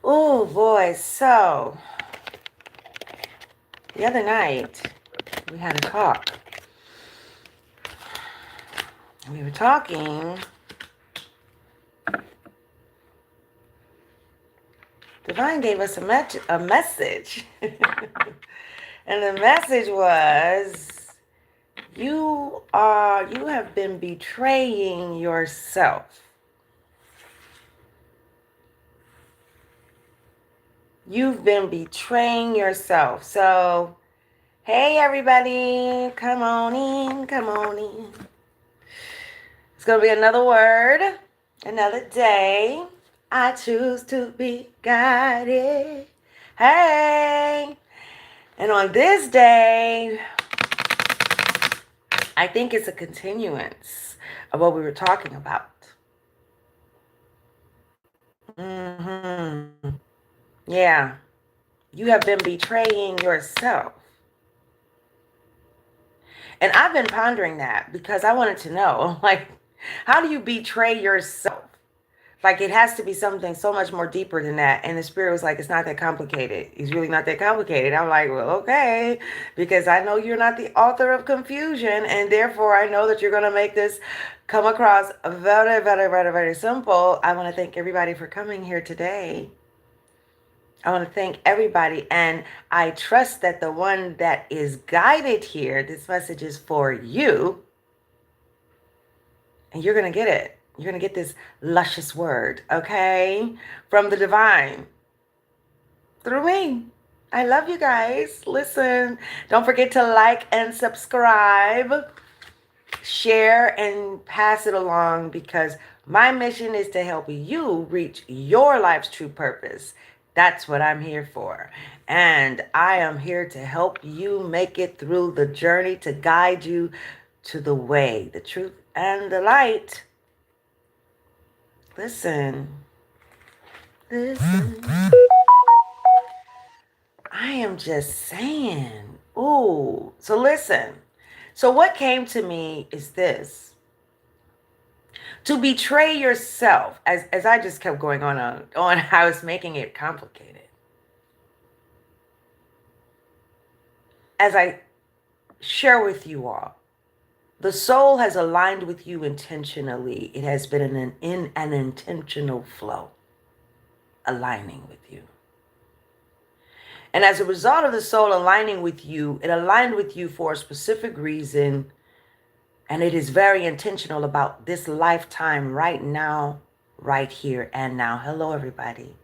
Oh boy, so the other night we had a talk. We were talking. Divine gave us a message. And the message was you have been betraying yourself. You've been betraying yourself. So, hey everybody, come on in, come on in. It's going to be another word, another day. I choose to be guided. Hey. And on this day, I think it's a continuance of what we were talking about. Yeah. You have been betraying yourself. And I've been pondering that because I wanted to know, like, how do you betray yourself? Like, it has to be something so much more deeper than that. And the spirit was like, it's not that complicated. It's really not that complicated. I'm like, well, okay, because I know you're not the author of confusion. And therefore, I know that you're going to make this come across very, very, very, very simple. I want to thank everybody for coming here today. I want to thank everybody. And I trust that the one that is guided here, this message is for you. And you're going to get it. You're going to get this luscious word, okay? From the divine. Through me. I love you guys. Listen, don't forget to like and subscribe. Share and pass it along because my mission is to help you reach your life's true purpose. That's what I'm here for. And I am here to help you make it through the journey, to guide you to the way, the truth, and the light. Listen. I am just saying. Ooh. So listen. So what came to me is this. To betray yourself, as I just kept going on, I was making it complicated. As I share with you all, the soul has aligned with you intentionally. It has been in an intentional flow, aligning with you. And as a result of the soul aligning with you, it aligned with you for a specific reason. And it is very intentional about this lifetime right now, right here and now. Hello, everybody.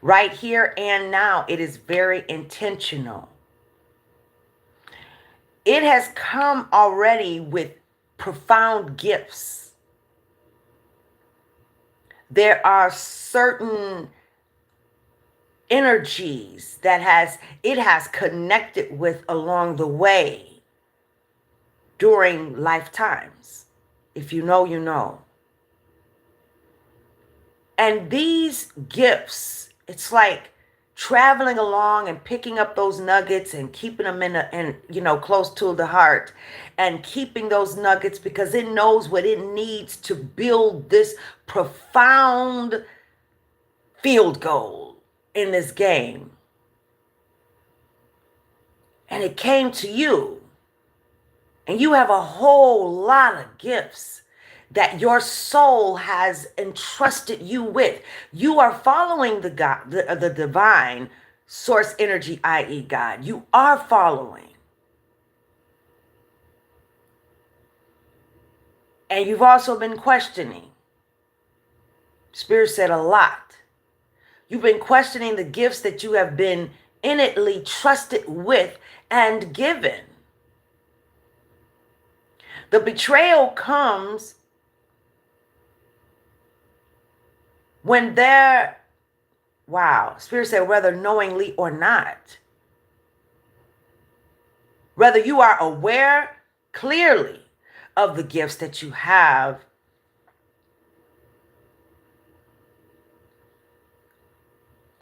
Right here and now, it is very intentional. It has come already with profound gifts. There are certain energies that it has connected with along the way during lifetimes. If you know, you know. And these gifts, it's like traveling along and picking up those nuggets and keeping them close to the heart and keeping those nuggets because it knows what it needs to build this profound field goal in this game. And it came to you. And you have a whole lot of gifts that your soul has entrusted you with. You are following the God, the divine source energy, i.e. God. You are following. And you've also been questioning. Spirit said a lot. You've been questioning the gifts that you have been innately trusted with and given. The betrayal comes when Spirit said, whether knowingly or not, whether you are aware clearly of the gifts that you have,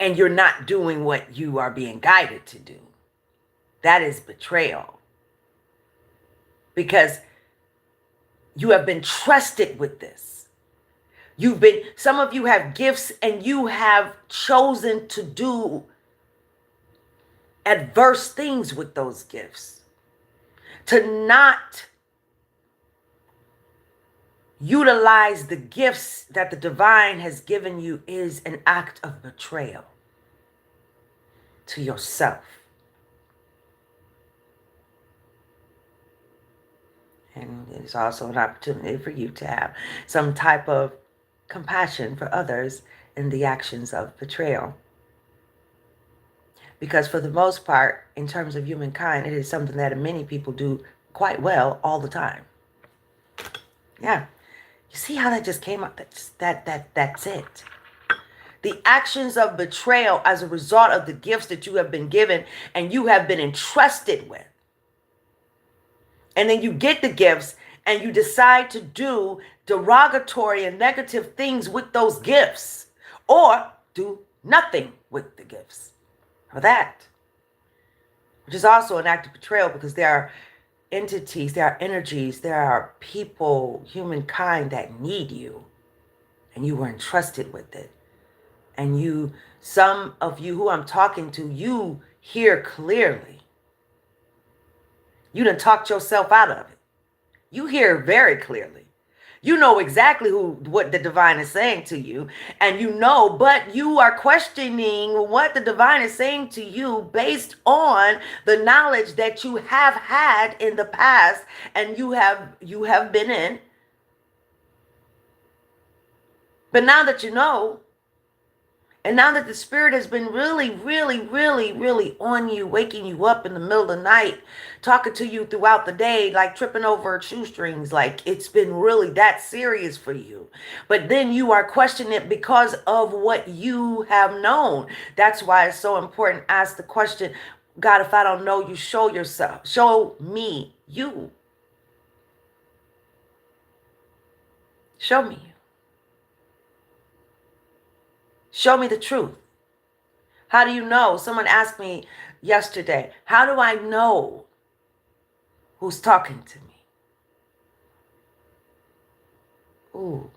and you're not doing what you are being guided to do. That is betrayal. Because you have been trusted with this. Some of you have gifts and you have chosen to do adverse things with those gifts. To not utilize the gifts that the divine has given you is an act of betrayal to yourself. And it's also an opportunity for you to have some type of compassion for others in the actions of betrayal. Because for the most part, in terms of humankind, it is something that many people do quite well all the time. Yeah. You see how that just came up? That's it. The actions of betrayal as a result of the gifts that you have been given and you have been entrusted with. And then you get the gifts and you decide to do derogatory and negative things with those gifts, or do nothing with the gifts or that, which is also an act of betrayal, because there are entities, there are energies, there are people, humankind that need you, and you were entrusted with it. And you, some of you who I'm talking to, you hear clearly. You done talked yourself out of it. You hear very clearly. You know exactly what the divine is saying to you, and you know, but you are questioning what the divine is saying to you based on the knowledge that you have had in the past and you have been in. But now that you know, and now that the spirit has been really, really, really, really on you, waking you up in the middle of the night, talking to you throughout the day, like tripping over shoestrings, like it's been really that serious for you. But then you are questioning it because of what you have known. That's why it's so important. Ask the question, God, if I don't know you, show yourself. Show me you. Show me you. Show me the truth. How do you know? Someone asked me yesterday, how do I know who's talking to me? Ooh.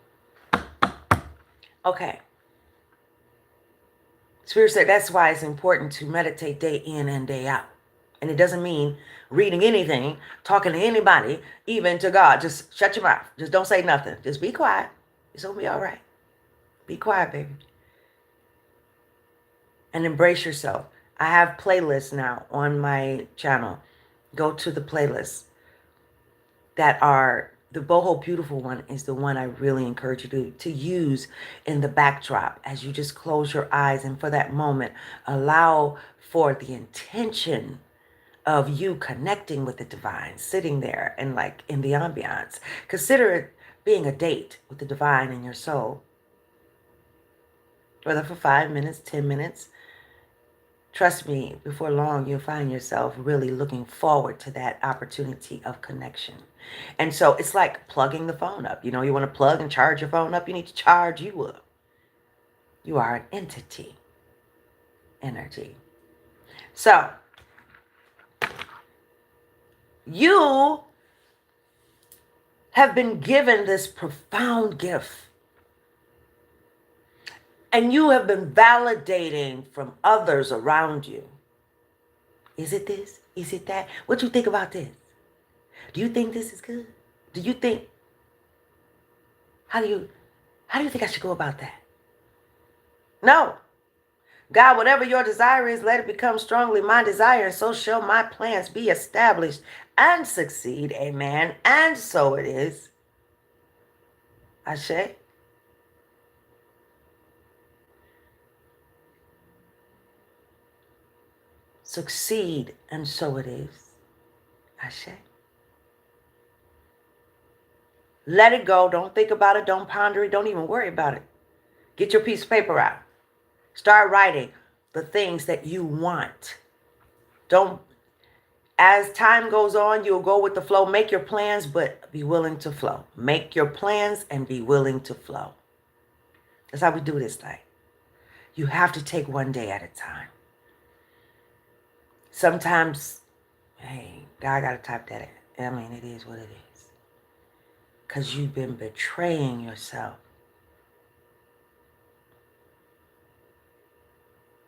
Okay. Spirit said that's why it's important to meditate day in and day out. And it doesn't mean reading anything, talking to anybody, even to God. Just shut your mouth. Just don't say nothing. Just be quiet. It's going to be all right. Be quiet, baby. And embrace yourself. I have playlists now on my channel. Go to the playlists that are, the Boho Beautiful one is the one I really encourage you to use in the backdrop as you just close your eyes, and for that moment, allow for the intention of you connecting with the divine, sitting there and like in the ambiance. Consider it being a date with the divine in your soul. Whether for 5 minutes, 10 minutes, trust me, before long, you'll find yourself really looking forward to that opportunity of connection. And so it's like plugging the phone up. You know, you want to plug and charge your phone up, you need to charge you up. You are an entity, energy. So, you have been given this profound gift. And you have been validating from others around you. Is it this? Is it that? What do you think about this? Do you think this is good? Do you think, how do you think I should go about that? No. God, whatever your desire is, let it become strongly my desire, and so shall my plans be established and succeed. Amen. And so it is. Ashe. Succeed, and so it is. Ashe. Let it go. Don't think about it. Don't ponder it. Don't even worry about it. Get your piece of paper out. Start writing the things that you want. Don't, as time goes on, you'll go with the flow. Make your plans, but be willing to flow. Make your plans and be willing to flow. That's how we do this thing. You have to take one day at a time. Sometimes, hey, God got to type that in. I mean, it is what it is. Because you've been betraying yourself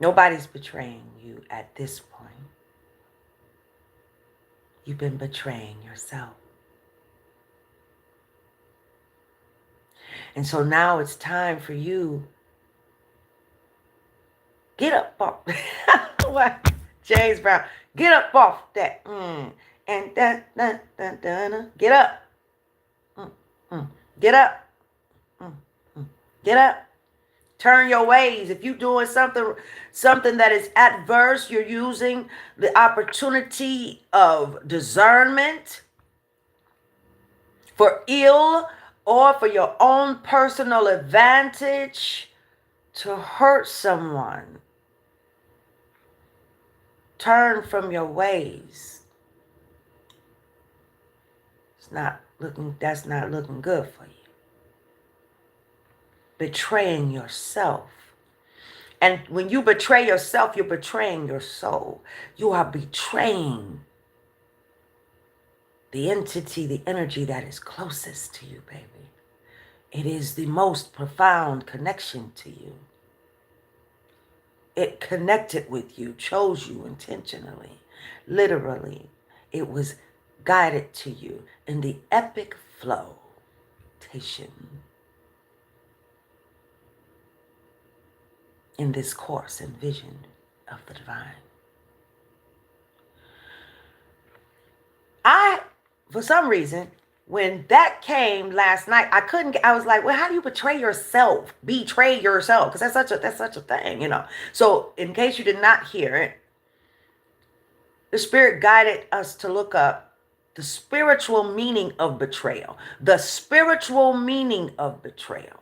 Nobody's betraying you at this point. You've been betraying yourself. And so now it's time for you. Get up off. What? James Brown. Get up off that. And get up. Mm, Get up. Get up. Turn your ways. If you're doing something that is adverse, you're using the opportunity of discernment for ill or for your own personal advantage to hurt someone. Turn from your ways. That's not looking good for you. Betraying yourself. And when you betray yourself, you're betraying your soul. You are betraying the entity, the energy that is closest to you, baby. It is the most profound connection to you. It connected with you, chose you intentionally. Literally, it was guided to you in the epic flow. In this course and vision of the divine. For some reason, when that came last night, I was like, well, how do you betray yourself? Betray yourself. Because that's such a thing, you know. So in case you did not hear it, the Spirit guided us to look up the spiritual meaning of betrayal. The spiritual meaning of betrayal.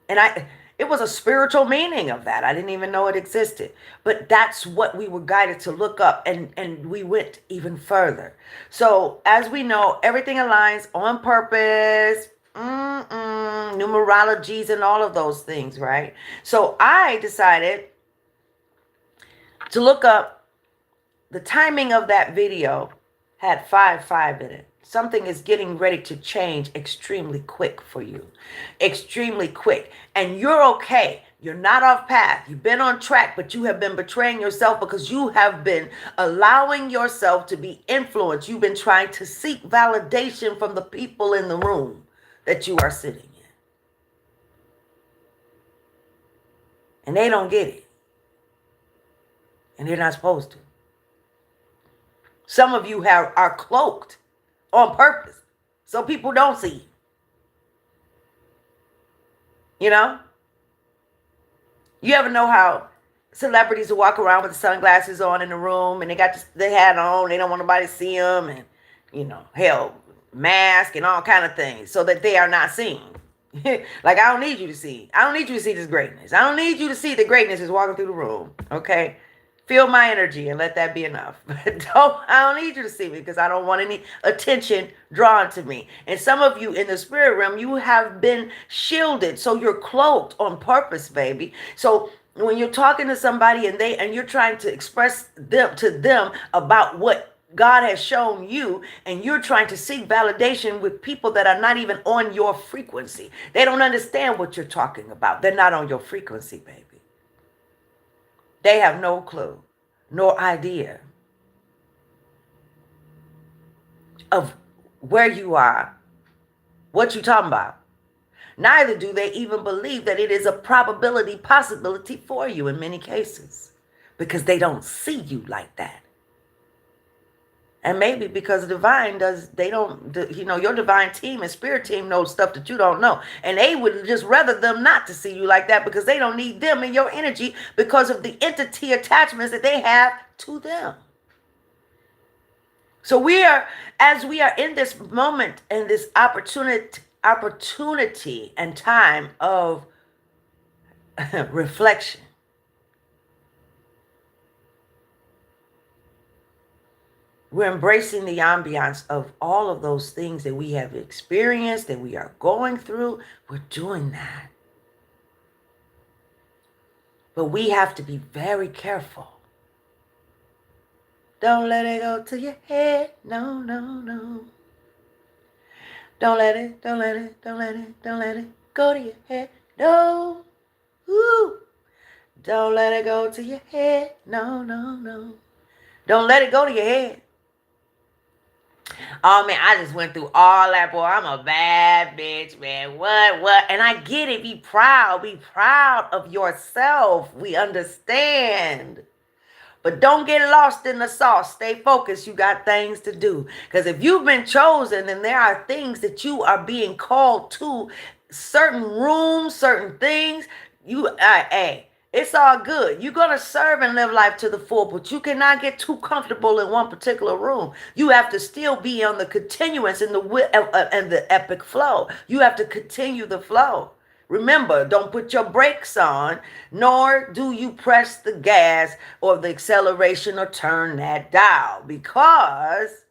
And it was a spiritual meaning of that. I didn't even know it existed. But that's what we were guided to look up, and we went even further. So as we know, everything aligns on purpose, numerologies and all of those things, right? So I decided to look up the timing of that video. Had 5-5 in it. Something is getting ready to change extremely quick for you. Extremely quick. And you're okay. You're not off path. You've been on track, but you have been betraying yourself because you have been allowing yourself to be influenced. You've been trying to seek validation from the people in the room that you are sitting in. And they don't get it. And they're not supposed to. Some of you are cloaked on purpose so people don't see you. You know? You ever know how celebrities will walk around with the sunglasses on in the room and they got the hat on, they don't want nobody to see them, and, you know, hell, mask and all kind of things so that they are not seen. Like, I don't need you to see. I don't need you to see this greatness. I don't need you to see the greatness is walking through the room, okay? Feel my energy and let that be enough. I don't need you to see me because I don't want any attention drawn to me. And some of you in the spirit realm, you have been shielded. So you're cloaked on purpose, baby. So when you're talking to somebody and you're trying to express to them about what God has shown you, and you're trying to seek validation with people that are not even on your frequency. They don't understand what you're talking about. They're not on your frequency, baby. They have no clue, nor idea of where you are, what you're talking about. Neither do they even believe that it is a possibility for you in many cases, because they don't see you like that. And maybe because the divine your divine team and spirit team knows stuff that you don't know. And they would just rather them not to see you like that because they don't need them in your energy because of the entity attachments that they have to them. So as we are in this moment and this opportunity and time of reflection, we're embracing the ambiance of all of those things that we have experienced, that we are going through. We're doing that. But we have to be very careful. Don't let it go to your head. No, no, no. Don't let it go to your head. No. Ooh. Don't let it go to your head. No, no, no. Don't let it go to your head. Oh man, I just went through all that, boy. I'm a bad bitch, man. What? And I get it. Be proud. Be proud of yourself. We understand. But don't get lost in the sauce. Stay focused. You got things to do. Because if you've been chosen, then there are things that you are being called to, certain rooms, certain things. Hey, it's all good. You're going to serve and live life to the full, but you cannot get too comfortable in one particular room. You have to still be on the continuance and the epic flow. You have to continue the flow. Remember, don't put your brakes on, nor do you press the gas or the acceleration or turn that dial, because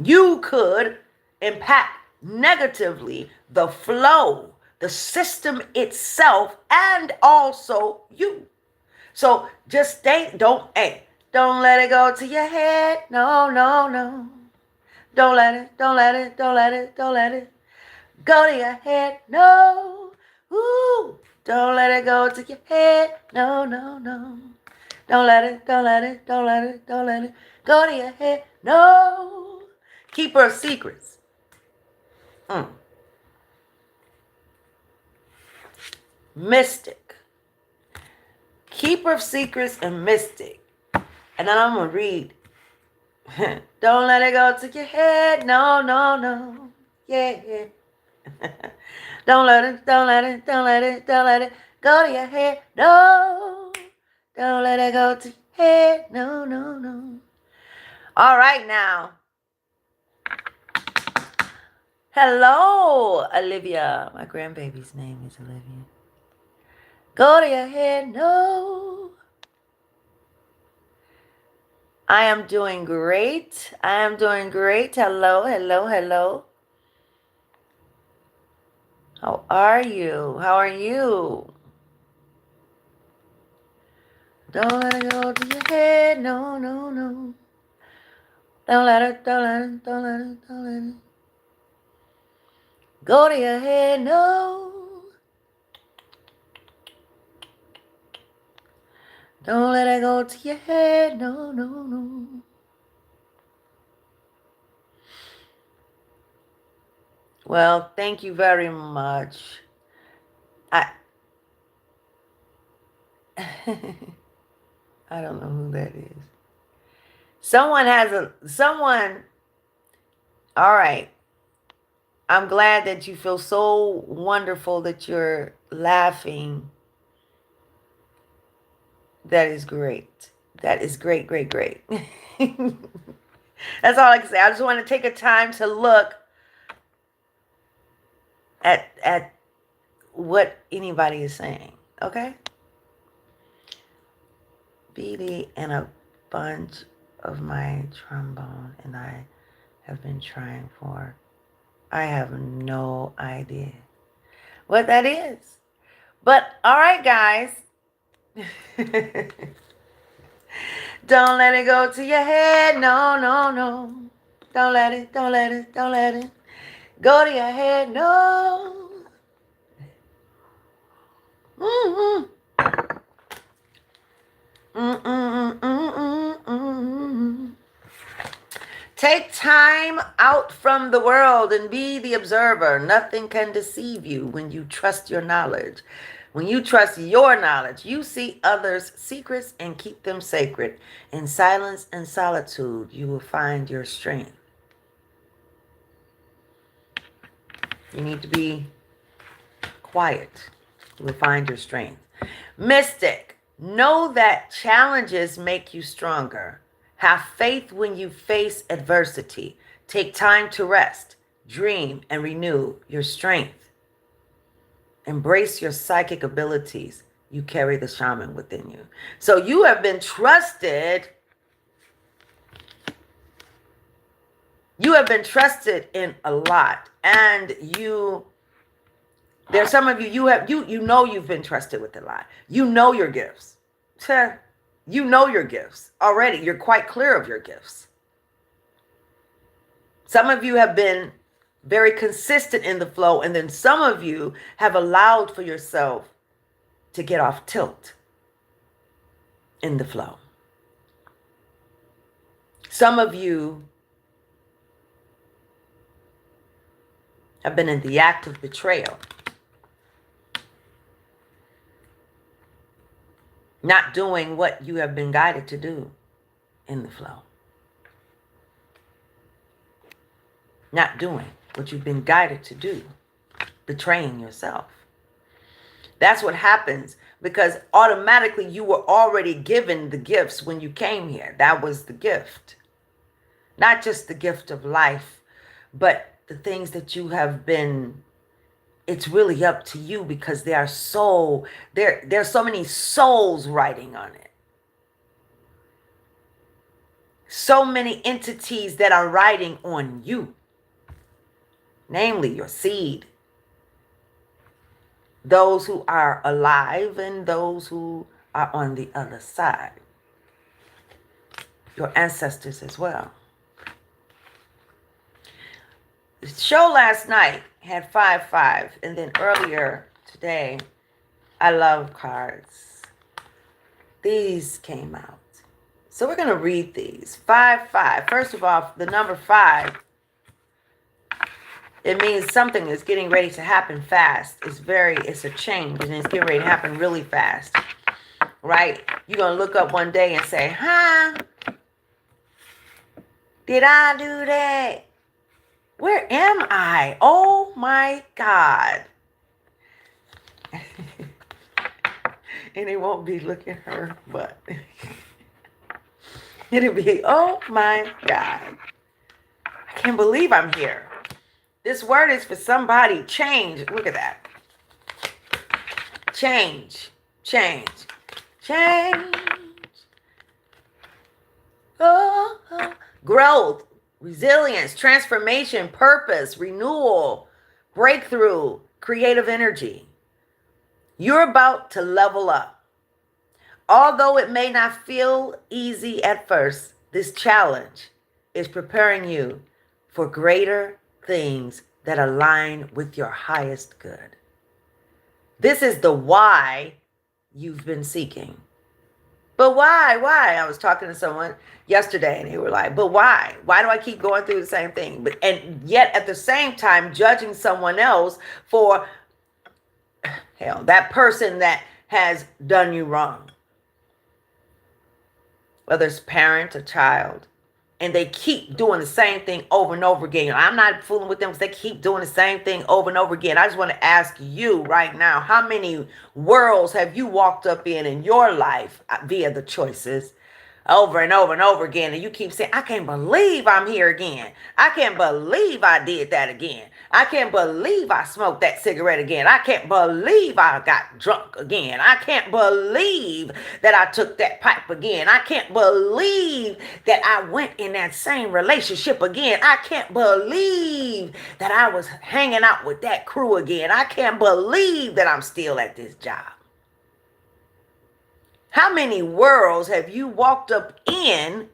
you could impact negatively the flow, the system itself, and also you. So just don't let it go to your head. No, no, no. Don't let it go to your head. No. Ooh. Don't let it go to your head. No, no, no. Don't let it go to your head. No. Keeper of secrets. Mystic. Keeper of secrets and mystic. And then I'm going to read. Don't let it go to your head. No, no, no. Yeah. Don't let it go to your head. No. Don't let it go to your head. No, no, no. All right now. Hello, Olivia. My grandbaby's name is Olivia. Go to your head. No. I am doing great. Hello. How are you? Don't let it go to your head. No, no, no. Don't let it go to your head. No. Don't let it go to your head. No, no, no. Well, thank you very much. I don't know who that is. Someone, all right. I'm glad that you feel so wonderful that you're laughing. That is great. That is great. That's all I can say. I just want to take a time to look at what anybody is saying. Okay? BD and a bunch of my trombone, and I have been trying for. I have no idea what that is. But all right, guys. Don't let it go to your head. No, no, no. Don't let it go to your head. No. Take time out from the world and be the observer. Nothing can deceive you when you trust your knowledge. When you trust your knowledge, you see others' secrets and keep them sacred. In silence and solitude, you will find your strength. You need to be quiet. You will find your strength. Mystic, know that challenges make you stronger. Have faith when you face adversity. Take time to rest, dream, and renew your strength. Embrace your psychic abilities. You carry the shaman within you. So you have been trusted. You have been trusted in a lot. And there's some of you, you know you've been trusted with a lot. You know your gifts. You know your gifts already. You're quite clear of your gifts. Some of you have been very consistent in the flow, and then some of you have allowed for yourself to get off tilt in the flow. Some of you have been in the act of betrayal, not doing what you have been guided to do in the flow. Not doing what you've been guided to do, betraying yourself. That's what happens because automatically you were already given the gifts when you came here. That was the gift. Not just the gift of life, but the things that you have been, it's really up to you because there's so many souls writing on it. So many entities that are writing on you. Namely, your seed. Those who are alive and those who are on the other side. Your ancestors as well. The show last night had 5-5, and then earlier today, I love cards. These came out. So we're going to read these. 5-5. First of all, the number 5, it means something is getting ready to happen fast. It's a change, and it's getting ready to happen really fast. Right? You're going to look up one day and say, huh? Did I do that? Where am I? Oh my God. And it won't be look at her, but it'll be, oh my God. I can't believe I'm here. This word is for somebody. Change. Look at that. Change. Change. Change. Oh. Growth. Resilience, transformation, purpose, renewal, breakthrough, creative energy. You're about to level up. Although it may not feel easy at first, this challenge is preparing you for greater things that align with your highest good. This is the why you've been seeking. But why? Why? I was talking to someone yesterday and they were like, but why? Why do I keep going through the same thing? And yet at the same time, judging someone else for, hell, that person that has done you wrong. Whether it's parent or child. And they keep doing the same thing over and over again. I'm not fooling with them because they keep doing the same thing over and over again. I just want to ask you right now, how many worlds have you walked up in your life via the choices over and over and over again? And you keep saying, I can't believe I'm here again. I can't believe I did that again. I can't believe I smoked that cigarette again. I can't believe I got drunk again. I can't believe that I took that pipe again. I can't believe that I went in that same relationship again. I can't believe that I was hanging out with that crew again. I can't believe that I'm still at this job. How many worlds have you walked up in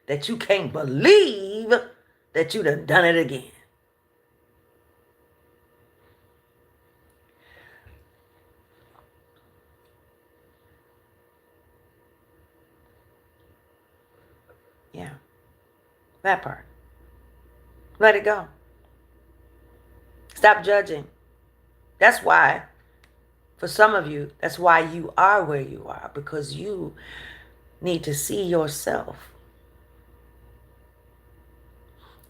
that you can't believe that you done it again? Yeah, that part. Let it go. Stop judging. That's why, for some of you, that's why you are where you are, because you need to see yourself.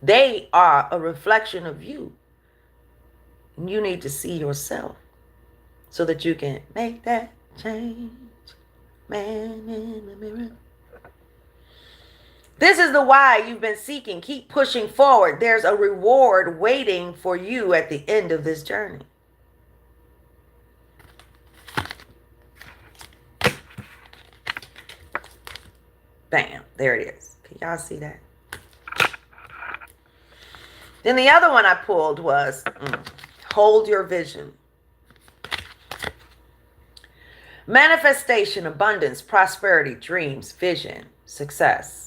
They are a reflection of you. And you need to see yourself so that you can make that change. Man in the mirror. This is the why you've been seeking. Keep pushing forward. There's a reward waiting for you at the end of this journey. Bam, there it is. Can y'all see that? Then the other one I pulled was hold your vision. Manifestation, abundance, prosperity, dreams, vision, success.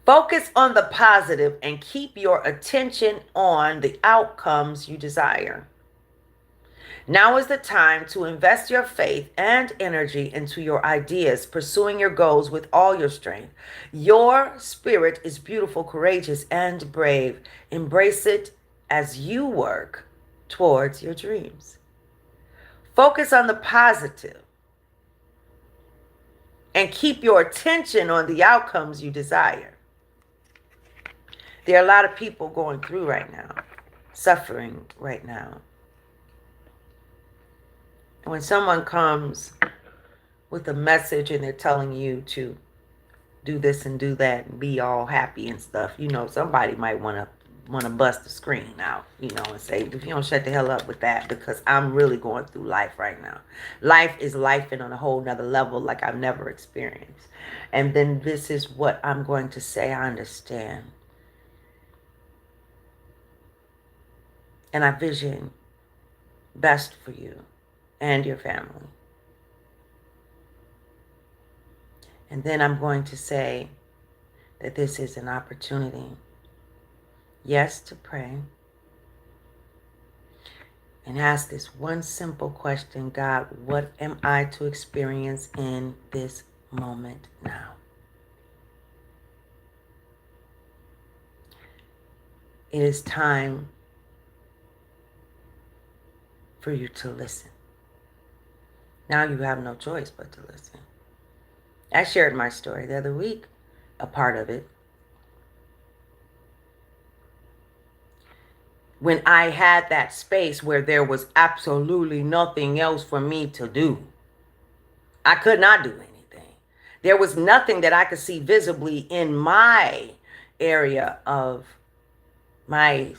Focus on the positive and keep your attention on the outcomes you desire. Now is the time to invest your faith and energy into your ideas, pursuing your goals with all your strength. Your spirit is beautiful, courageous, and brave. Embrace it as you work towards your dreams. Focus on the positive and keep your attention on the outcomes you desire. There are a lot of people going through right now, suffering right now. When someone comes with a message and they're telling you to do this and do that and be all happy and stuff, somebody might want to bust the screen out, and say, if you don't shut the hell up with that, because I'm really going through life right now. Life is lifing on a whole nother level like I've never experienced. And then this is what I'm going to say. I understand. And I vision best for you and your family. And then I'm going to say that this is an opportunity, yes, to pray. And ask this one simple question: God, what am I to experience in this moment now? It is time for you to listen. Now you have no choice but to listen. I shared my story the other week, a part of it. When I had that space where there was absolutely nothing else for me to do. I could not do anything. There was nothing that I could see visibly in my area of my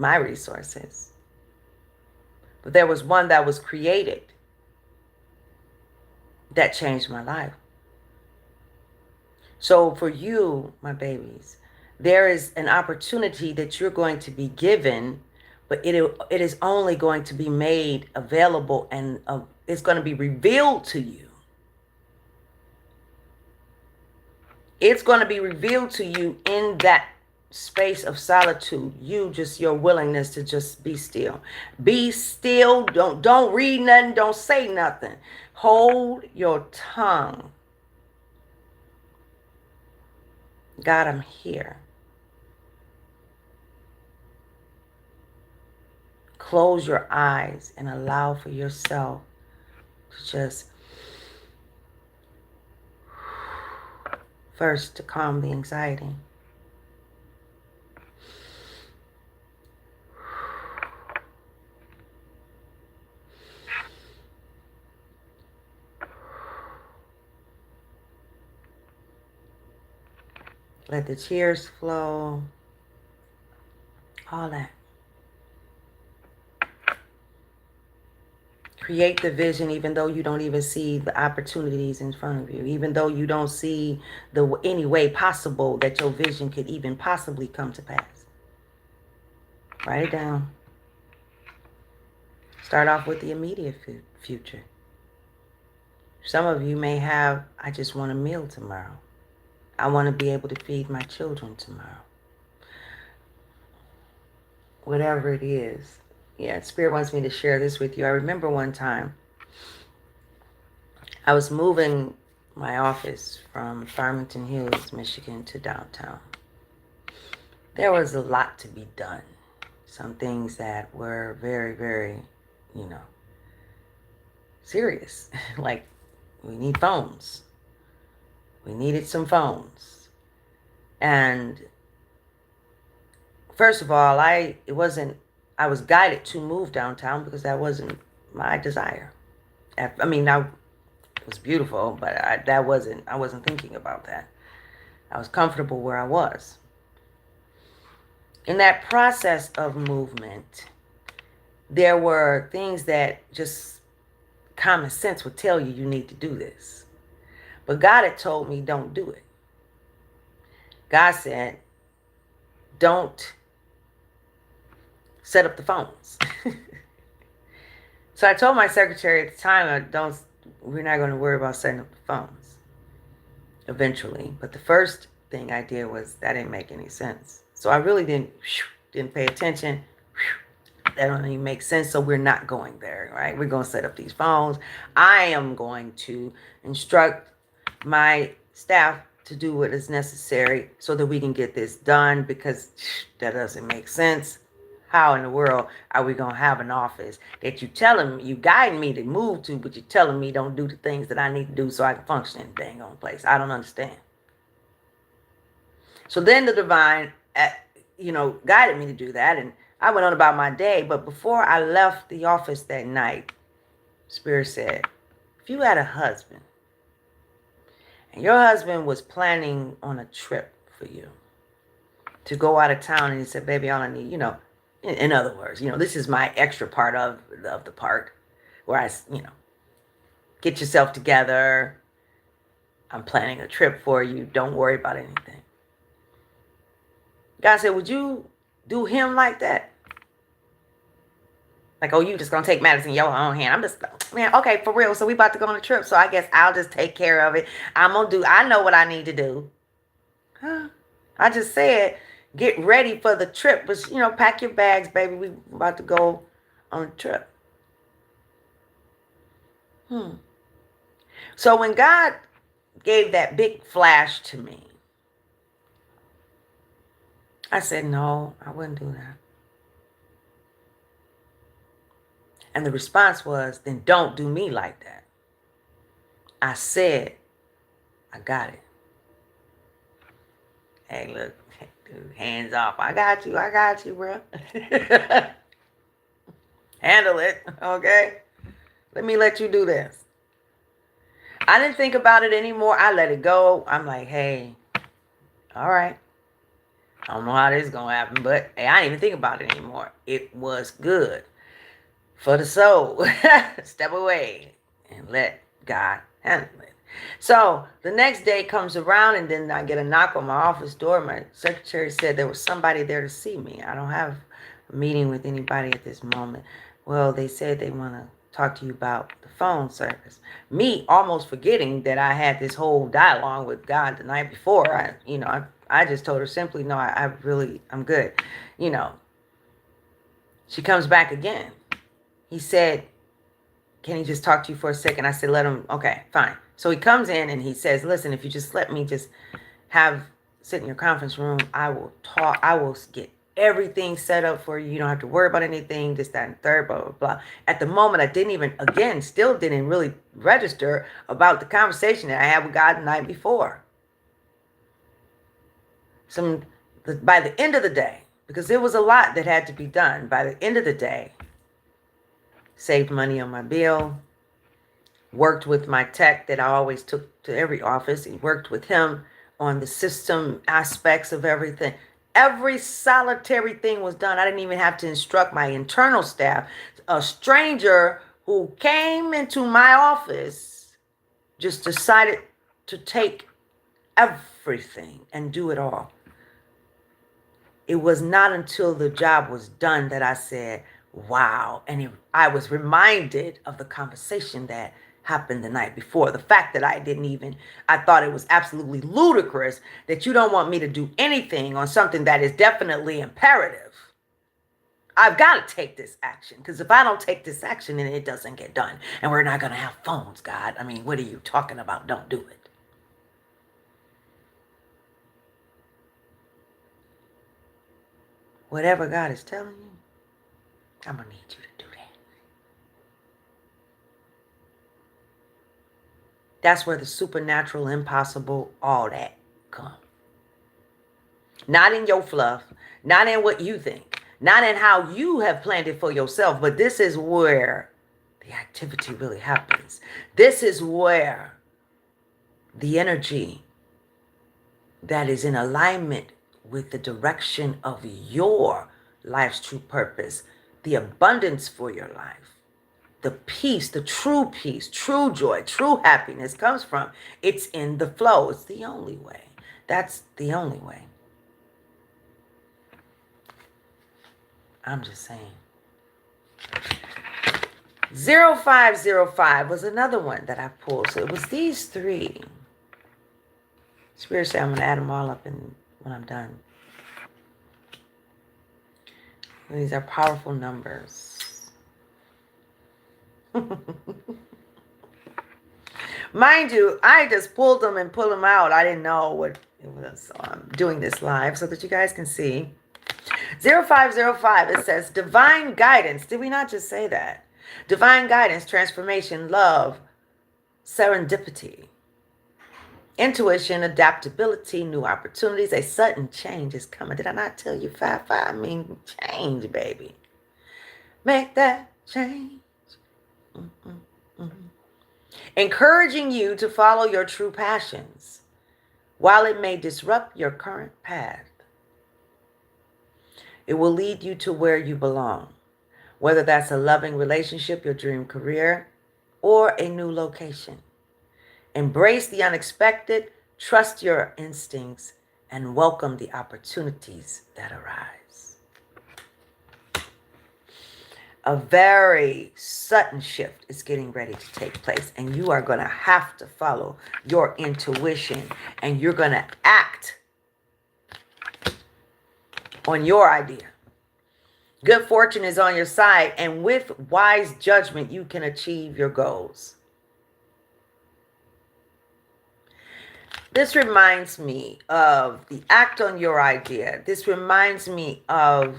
resources. But there was one that was created that changed my life. So for you, my babies, there is an opportunity that you're going to be given, but it is only going to be made available, and it's going to be revealed to you. It's going to be revealed to you in that space of solitude. Your willingness to just be still. Be still. Don't read nothing. Don't say nothing. Hold your tongue. God, I'm here. Close your eyes and allow for yourself to just first to calm the anxiety. Let the tears flow. All that. Create the vision even though you don't even see the opportunities in front of you. Even though you don't see any way possible that your vision could even possibly come to pass. Write it down. Start off with the immediate future. Some of you may have, I just want a meal tomorrow. I want to be able to feed my children tomorrow. Whatever it is. Yeah, Spirit wants me to share this with you. I remember one time I was moving my office from Farmington Hills, Michigan to downtown. There was a lot to be done. Some things that were very, very, serious. Like, we need phones. We needed some phones. And first of all, I was guided to move downtown because that wasn't my desire. I mean, it was beautiful, but I wasn't thinking about that. I was comfortable where I was. In that process of movement, there were things that just common sense would tell you need to do this. But God had told me, don't do it. God said, don't set up the phones. So I told my secretary at the time, we're not going to worry about setting up the phones eventually. But the first thing I did was, that didn't make any sense. So I really didn't pay attention. That don't even make sense. So we're not going there, right? We're going to set up these phones. I am going to instruct my staff to do what is necessary so that we can get this done, because that doesn't make sense. How in the world are we going to have an office that you guiding me to move to, but you're telling me don't do the things that I need to do so I can function in the dang on place? I don't understand. So then the divine, guided me to do that, and I went on about my day. But before I left the office that night, Spirit said, if you had a husband, and your husband was planning on a trip for you to go out of town, and he said, baby, all I need, in other words, this is my extra part of the part where I, get yourself together. I'm planning a trip for you. Don't worry about anything. God said, would you do him like that? Like, oh, you just going to take matters in your own hand. I'm just, man, okay, for real. So we about to go on a trip. So I guess I'll just take care of it. I know what I need to do. Huh? I just said, get ready for the trip. But, pack your bags, baby. We about to go on a trip. So when God gave that big flash to me, I said, no, I wouldn't do that. And the response was, then don't do me like that. I said, I got it. Hey, look, dude, hands off. I got you, bro. Handle it, okay? Let me let you do this. I didn't think about it anymore. I let it go. I'm like, hey, all right. I don't know how this is going to happen, but hey, I didn't even think about it anymore. It was good for the soul. Step away and let God handle it. So the next day comes around, and then I get a knock on my office door. My secretary said there was somebody there to see me. I don't have a meeting with anybody at this moment. Well, they said they want to talk to you about the phone service. Me almost forgetting that I had this whole dialogue with God the night before. I just told her simply, no, I'm good. She comes back again. He said, can he just talk to you for a second? I said, let him, okay, fine. So he comes in and he says, listen, if you just let me just sit in your conference room, I will talk, I will get everything set up for you. You don't have to worry about anything, this, that, and third, blah, blah, blah. At the moment, I still didn't really register about the conversation that I had with God the night before. By the end of the day, because there was a lot that had to be done, by the end of the day, saved money on my bill, worked with my tech that I always took to every office. He worked with him on the system aspects of everything. Every solitary thing was done. I didn't even have to instruct my internal staff. A stranger who came into my office just decided to take everything and do it all. It was not until the job was done that I said, wow. And I was reminded of the conversation that happened the night before. The fact that I thought it was absolutely ludicrous that you don't want me to do anything on something that is definitely imperative. I've got to take this action, because if I don't take this action, then it doesn't get done. And we're not going to have phones, God. I mean, what are you talking about? Don't do it. Whatever God is telling you, I'm going to need you to do that. That's where the supernatural, impossible, all that come. Not in your fluff, not in what you think, not in how you have planned it for yourself, but this is where the activity really happens. This is where the energy that is in alignment with the direction of your life's true purpose, the abundance for your life, the peace, the true peace, true joy, true happiness comes from. It's in the flow. It's the only way. That's the only way. I'm just saying. 0505 was another one that I pulled. So it was these three. Spirit said I'm going to add them all up when I'm done. These are powerful numbers. Mind you, I just pulled them and pulled them out. I didn't know what it was. So I'm doing this live so that you guys can see. 0505, it says divine guidance. Did we not just say that? Divine guidance, transformation, love, serendipity, intuition, adaptability, new opportunities. A sudden change is coming. Did I not tell you 55? I mean, change, baby. Make that change. Encouraging you to follow your true passions while it may disrupt your current path. It will lead you to where you belong, whether that's a loving relationship, your dream career, or a new location. Embrace the unexpected, trust your instincts, and welcome the opportunities that arise. A very sudden shift is getting ready to take place, and you are going to have to follow your intuition, and you're going to act on your idea. Good fortune is on your side, and with wise judgment, you can achieve your goals. This reminds me of the act on your idea. This reminds me of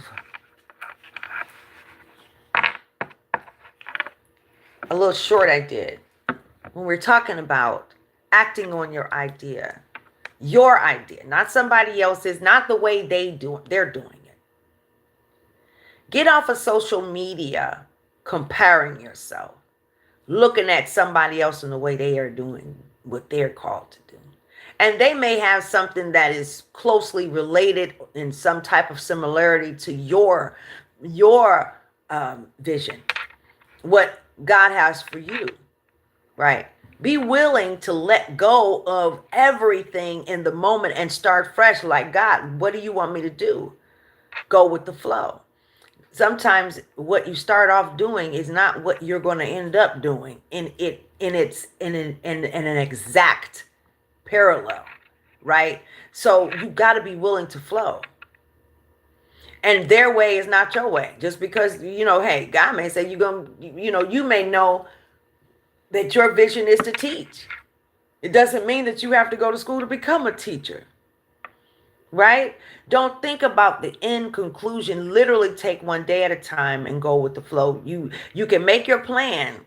a little short I did when we're talking about acting on your idea, not somebody else's, not the way they're doing it. Get off of social media comparing yourself, looking at somebody else in the way they are doing what they're called to do. And they may have something that is closely related in some type of similarity to your vision, what God has for you, right? Be willing to let go of everything in the moment and start fresh. Like, God, what do you want me to do? Go with the flow. Sometimes what you start off doing is not what you're going to end up doing in an exact parallel, right? So you got to be willing to flow. And their way is not your way. Just because, hey, God may say you may know that your vision is to teach. It doesn't mean that you have to go to school to become a teacher, right? Don't think about the end conclusion. Literally take one day at a time and go with the flow. You can make your plan,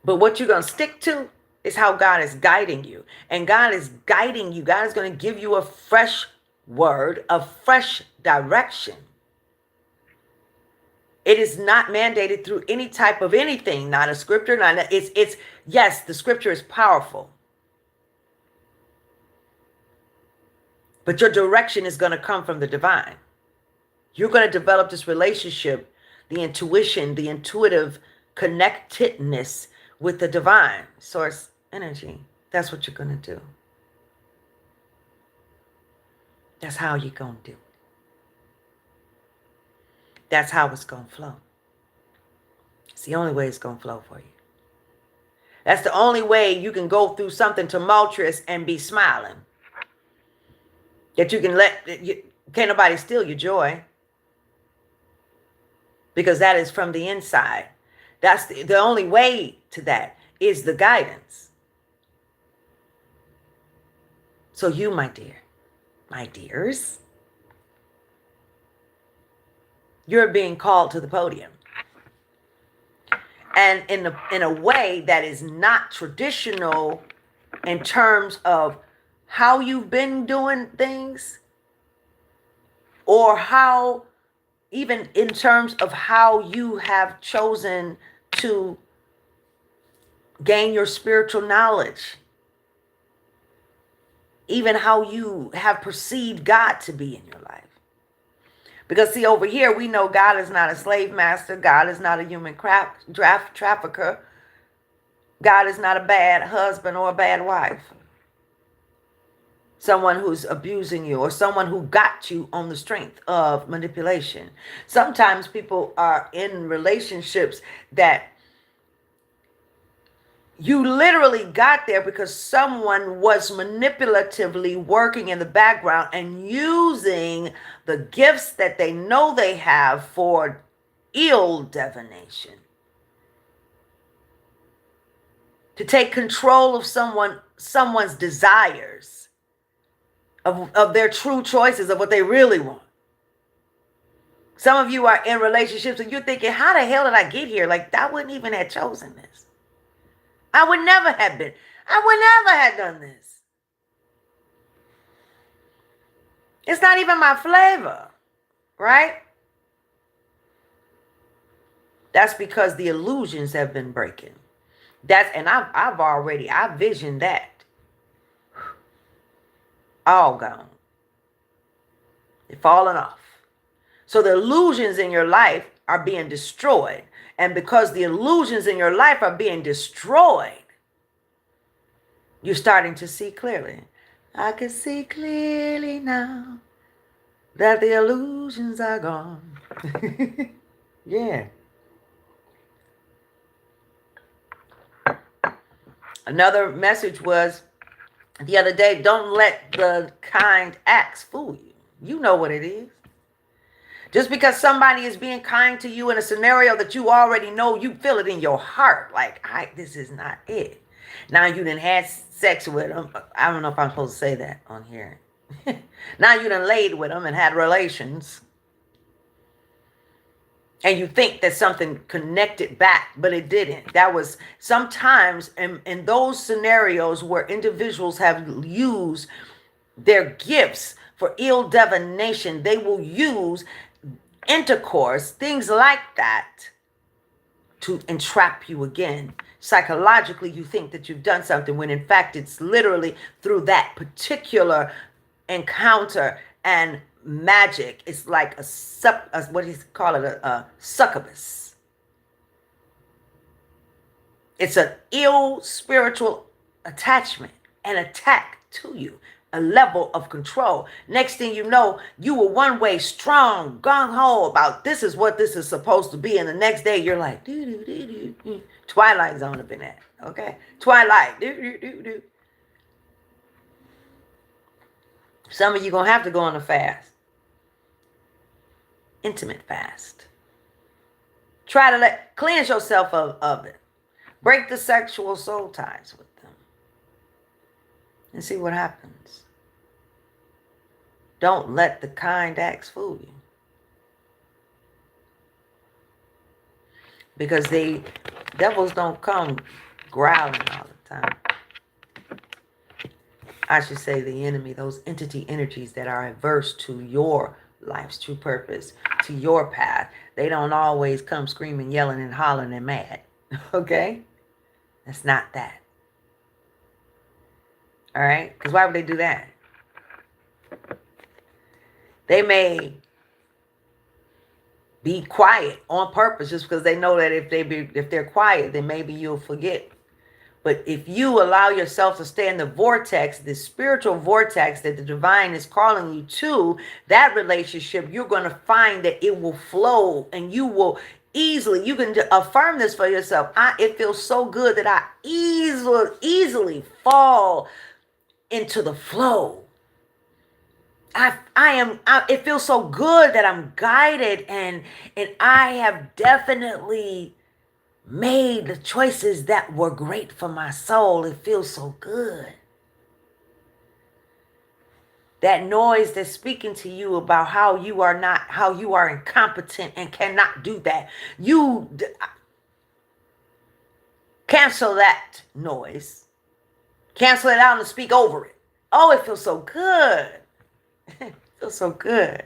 but what you're going to stick to is how God is guiding you. And God is guiding you. God is going to give you a fresh word, a fresh direction. It is not mandated through any type of anything, not a scripture, yes, the scripture is powerful. But your direction is going to come from the divine. You're going to develop this relationship, the intuition, the intuitive connectedness with the divine source energy. That's what you're going to do. That's how you're going to do it. That's how it's going to flow. It's the only way it's going to flow for you. That's the only way you can go through something tumultuous and be smiling. That you can can't nobody steal your joy. Because that is from the inside. That's the only way to that is the guidance. So you, my dears, you're being called to the podium. And in a way that is not traditional in terms of how you've been doing things, or how, even in terms of how you have chosen to gain your spiritual knowledge, even how you have perceived God to be in your life. Because see, over here, we know God is not a slave master. God is not a human trafficker. God is not a bad husband or a bad wife. Someone who's abusing you, or someone who got you on the strength of manipulation. Sometimes people are in relationships that You literally got there because someone was manipulatively working in the background and using the gifts that they know they have for ill divination to take control of someone's desires, of their true choices, of what they really want. Some of you are in relationships and you're thinking, how the hell did I get here? Like, I wouldn't even have chosen this. I would never have been. I would never have done this. It's not even my flavor, right? That's because the illusions have been breaking. I visioned that. All gone. They're falling off. So the illusions in your life are being destroyed. And because the illusions in your life are being destroyed, you're starting to see clearly. I can see clearly now that the illusions are gone. Yeah. Another message was the other day, don't let the kind acts fool you. You know what it is. Just because somebody is being kind to you in a scenario that you already know, you feel it in your heart. Like, this is not it. Now you done had sex with them. I don't know if I'm supposed to say that on here. Now you done laid with them and had relations. And you think that something connected back, but it didn't. That was sometimes in those scenarios where individuals have used their gifts for ill divination, they will use intercourse, things like that, to entrap you again. Psychologically, you think that you've done something when in fact it's literally through that particular encounter and magic. It's like what do you call it? A succubus. It's an ill spiritual attachment, an attack to you, a level of control. Next thing you know, you were one way strong, gung-ho about this is what this is supposed to be. And the next day you're like, Twilight Zone up in that. Okay? Twilight. Some of you going to have to go on a fast. Intimate fast. Try to cleanse yourself of it. Break the sexual soul ties with them. And see what happens. Don't let the kind acts fool you. Because devils don't come growling all the time. I should say the enemy, those entity energies that are adverse to your life's true purpose, to your path. They don't always come screaming, yelling, and hollering and mad. Okay? That's not that. All right? Because why would they do that? They may be quiet on purpose just because they know that if they're quiet, then maybe you'll forget. But if you allow yourself to stay in the vortex, the spiritual vortex that the divine is calling you to, that relationship, you're going to find that it will flow and you will easily, you can affirm this for yourself. It feels so good that I easily fall into the flow. It feels so good that I'm guided and I have definitely made the choices that were great for my soul. It feels so good. That noise that's speaking to you about how you are incompetent and cannot do that. You cancel that noise. Cancel it out and speak over it. Oh, it feels so good. It feels so good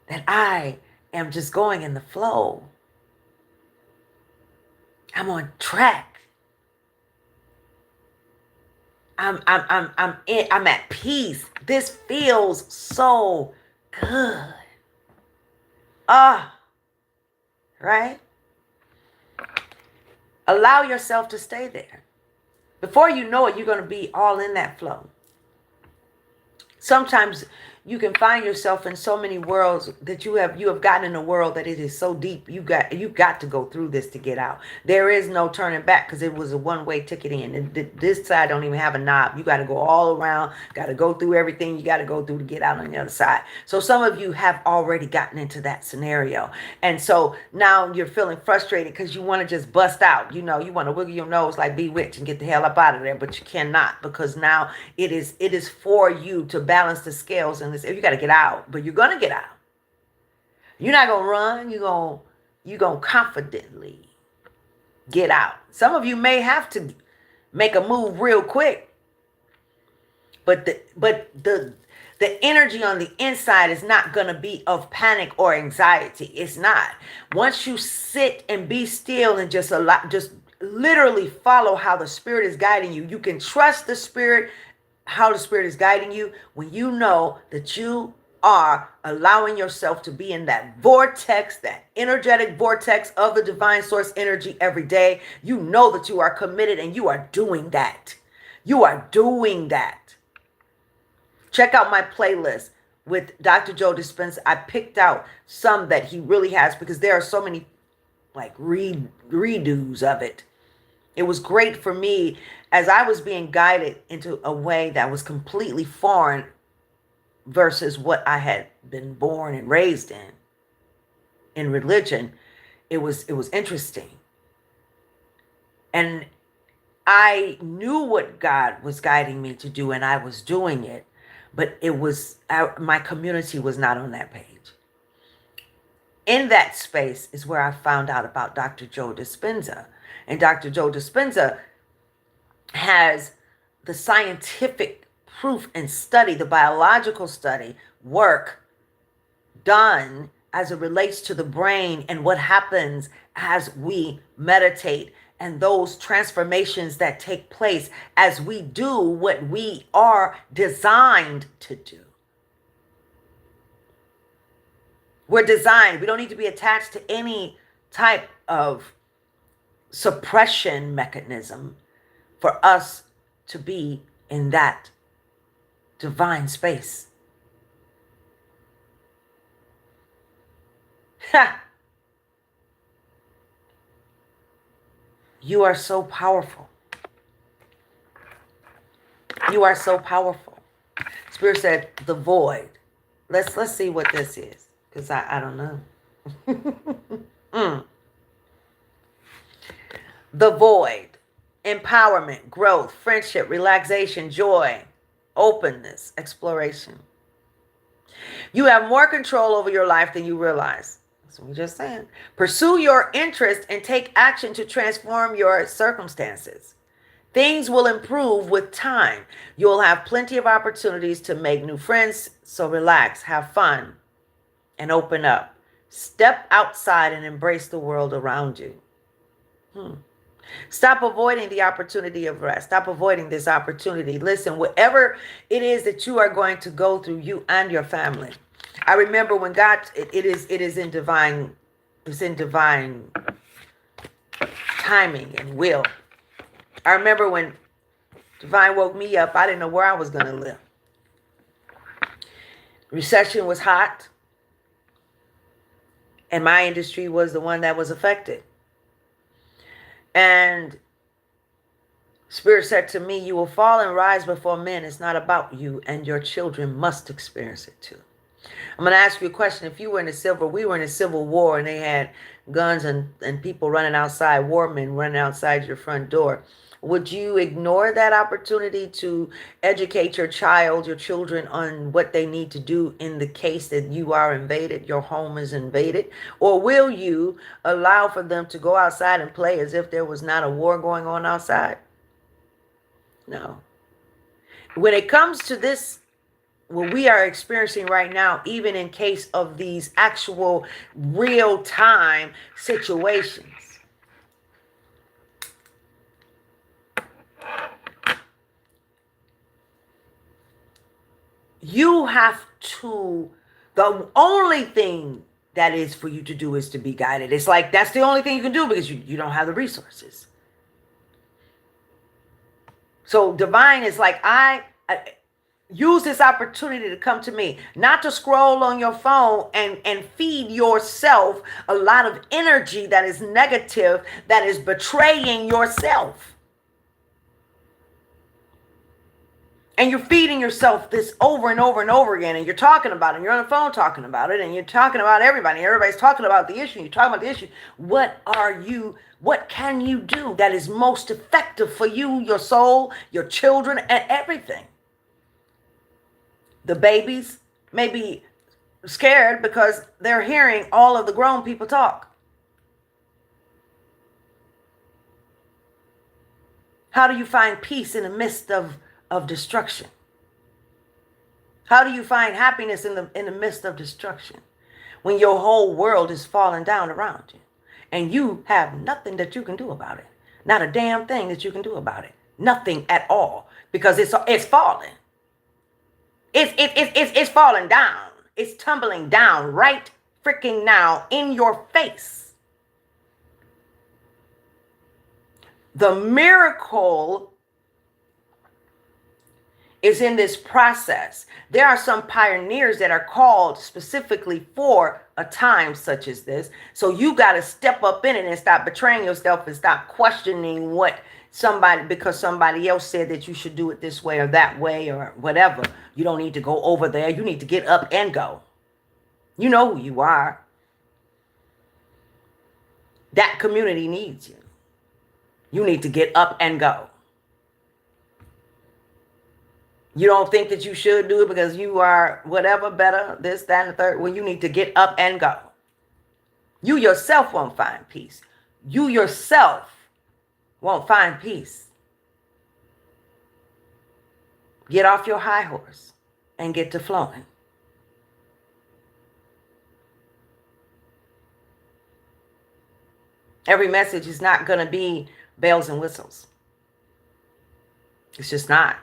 that I am just going in the flow. I'm on track. I'm at peace. This feels so good. Right? Allow yourself to stay there. Before you know it, you're going to be all in that flow. Sometimes you can find yourself in so many worlds that you have gotten in a world that it is so deep. You got to go through this to get out. There is no turning back because it was a one-way ticket in. And this side don't even have a knob. You got to go all around, got to go through everything you got to go through to get out on the other side. So some of you have already gotten into that scenario. And so now you're feeling frustrated because you want to just bust out. You want to wiggle your nose like Bewitched and get the hell up out of there, but you cannot, because now it is for you to balance the scales. And you got to get out, but you're going to get out. You're not going to run. You're going to confidently get out. Some of you may have to make a move real quick, but the energy on the inside is not going to be of panic or anxiety. It's not. Once you sit and be still and just literally follow how the Spirit is guiding you, you can trust the Spirit, how the Spirit is guiding you, when you know that you are allowing yourself to be in that vortex, that energetic vortex of the divine source energy every day. You know that you are committed and you are doing that. You are doing that. Check out my playlist with Dr. Joe Dispenza. I picked out some that he really has, because there are so many like redos of it. It was great for me as I was being guided into a way that was completely foreign versus what I had been born and raised in religion. It was interesting. And I knew what God was guiding me to do, and I was doing it, but my community was not on that page. In that space is where I found out about Dr. Joe Dispenza. And Dr. Joe Dispenza has the scientific proof and study, the biological study, work done as it relates to the brain and what happens as we meditate, and those transformations that take place as we do what we are designed to do. We're designed. We don't need to be attached to any type of suppression mechanism for us to be in that divine space. Ha! You are so powerful. You are so powerful. Spirit said the void. Let's see what this is, because I don't know. The void. Empowerment, growth, friendship, relaxation, joy, openness, exploration. You have more control over your life than you realize. That's what we're just saying. Pursue your interest and take action to transform your circumstances. Things will improve with time. You'll have plenty of opportunities to make new friends, so relax, have fun, and open up. Step outside and embrace the world around you. Stop avoiding the opportunity of rest. Stop avoiding this opportunity. Listen, whatever it is that you are going to go through, you and your family. I remember when God, it is in divine timing and will. I remember when Divine woke me up, I didn't know where I was going to live. Recession was hot, and my industry was the one that was affected. And Spirit said to me, you will fall and rise before men. It's not about you, and your children must experience it too. I'm going to ask you a question. If we were in a civil war, and they had guns and people running outside, warmen running outside your front door, would you ignore that opportunity to educate your children on what they need to do in the case that you are invaded, your home is invaded? Or will you allow for them to go outside and play as if there was not a war going on outside? No. When it comes to this, what we are experiencing right now, even in case of these actual real-time situations, you have to, the only thing that is for you to do is to be guided. It's like that's the only thing you can do, because you don't have the resources. So divine is like, Use this opportunity to come to me, not to scroll on your phone and feed yourself a lot of energy that is negative, that is betraying yourself. And you're feeding yourself this over and over and over again, and you're talking about it, and you're on the phone talking about it, and you're talking about everybody. Everybody's talking about the issue. You're talking about the issue. What can you do that is most effective for you, your soul, your children, and everything? The babies may be scared because they're hearing all of the grown people talk. How do you find peace in the midst of destruction? How do you find happiness in the midst of destruction? When your whole world is falling down around you and you have nothing that you can do about it. Not a damn thing that you can do about it. Nothing at all, because it's falling. It's falling down. It's tumbling down right freaking now in your face. The miracle is in this process. There are some pioneers that are called specifically for a time such as this. So you got to step up in it and stop betraying yourself and stop questioning because somebody else said that you should do it this way or that way or whatever. You don't need to go over there. You need to get up and go. You know who you are. That community needs you. You need to get up and go. You don't think that you should do it because you are whatever, better, this, that, and the third. Well, you need to get up and go. You yourself won't find peace. You yourself won't find peace. Get off your high horse and get to flowing. Every message is not going to be bells and whistles. It's just not.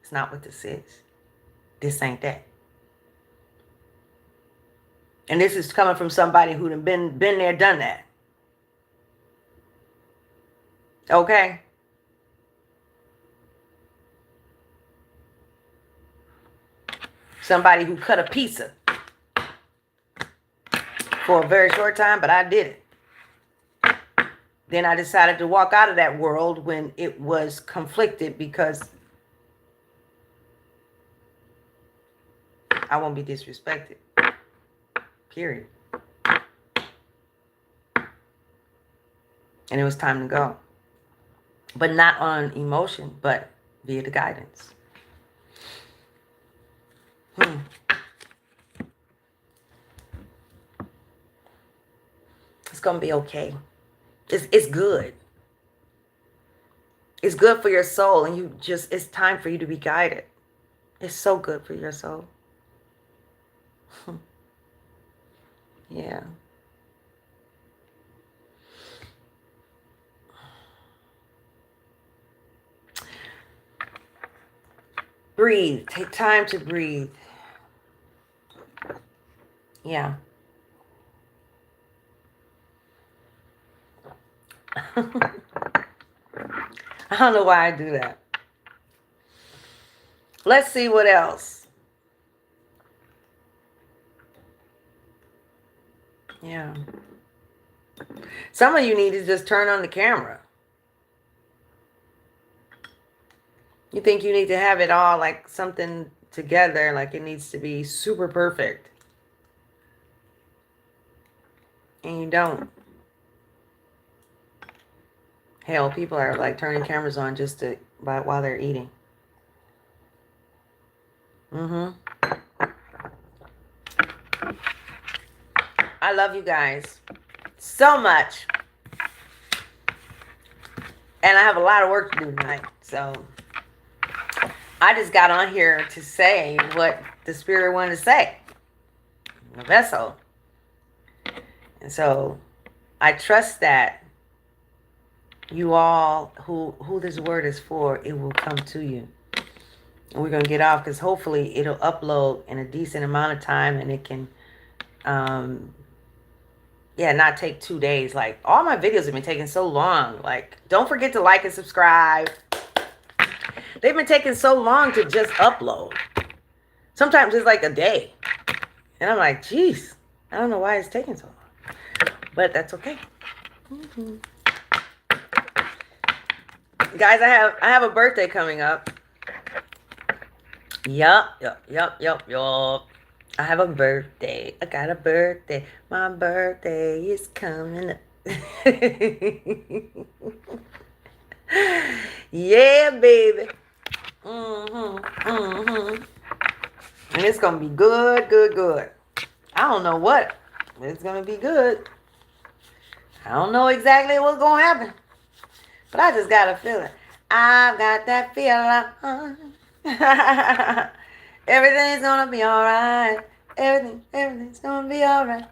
It's not what this is. This ain't that. And this is coming from somebody who'd been there, done that. Okay? Somebody who cut a pizza for a very short time, but I did it. Then I decided to walk out of that world when it was conflicted because I won't be disrespected. Period. And it was time to go. But not on emotion, but via the guidance. It's going to be okay. It's good. It's good for your soul, and it's time for you to be guided. It's so good for your soul. Yeah. Breathe. Take time to breathe. Yeah. I don't know why I do that. Let's see what else. Yeah. Some of you need to just turn on the camera. You think you need to have it all like something together, like it needs to be super perfect. And you don't. Hell, people are like turning cameras on just while they're eating. I love you guys so much. And I have a lot of work to do tonight. So I just got on here to say what the Spirit wanted to say. The vessel. And so I trust that you all who this word is for, it will come to you. And we're going to get off because hopefully it'll upload in a decent amount of time and it can, not take 2 days. Like all my videos have been taking so long. Like don't forget to like and subscribe. They've been taking so long to just upload. Sometimes it's like a day. And I'm like, geez, I don't know why it's taking so long. But that's okay. Mm-hmm. Guys, I have a birthday coming up. Yup. I have a birthday. I got a birthday. My birthday is coming up. Yeah, baby. And it's gonna be good. I don't know what, but it's gonna be good. I don't know exactly what's gonna happen, but I just got a feeling. I've got that feeling. Everything's gonna be alright. Everything's gonna be alright.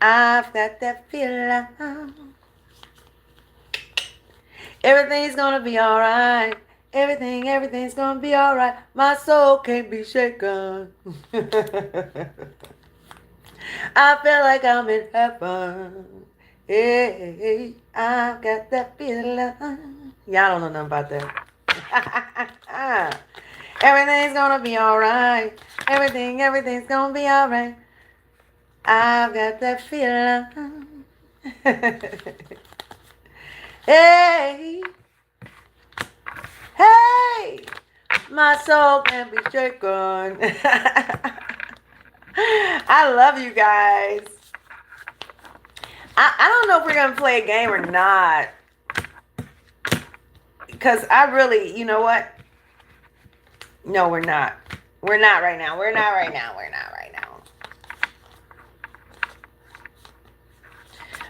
I've got that feeling. Everything's gonna be alright. Everything's gonna be alright. My soul can't be shaken. I feel like I'm in heaven. Hey, I've got that feeling. Y'all don't know nothing about that. Everything's gonna be alright. Everything's gonna be alright. I've got that feeling. Hey, my soul can't be shaken. I love you guys. I don't know if we're going to play a game or not. Because I really, you know what? No, we're not. We're not right now.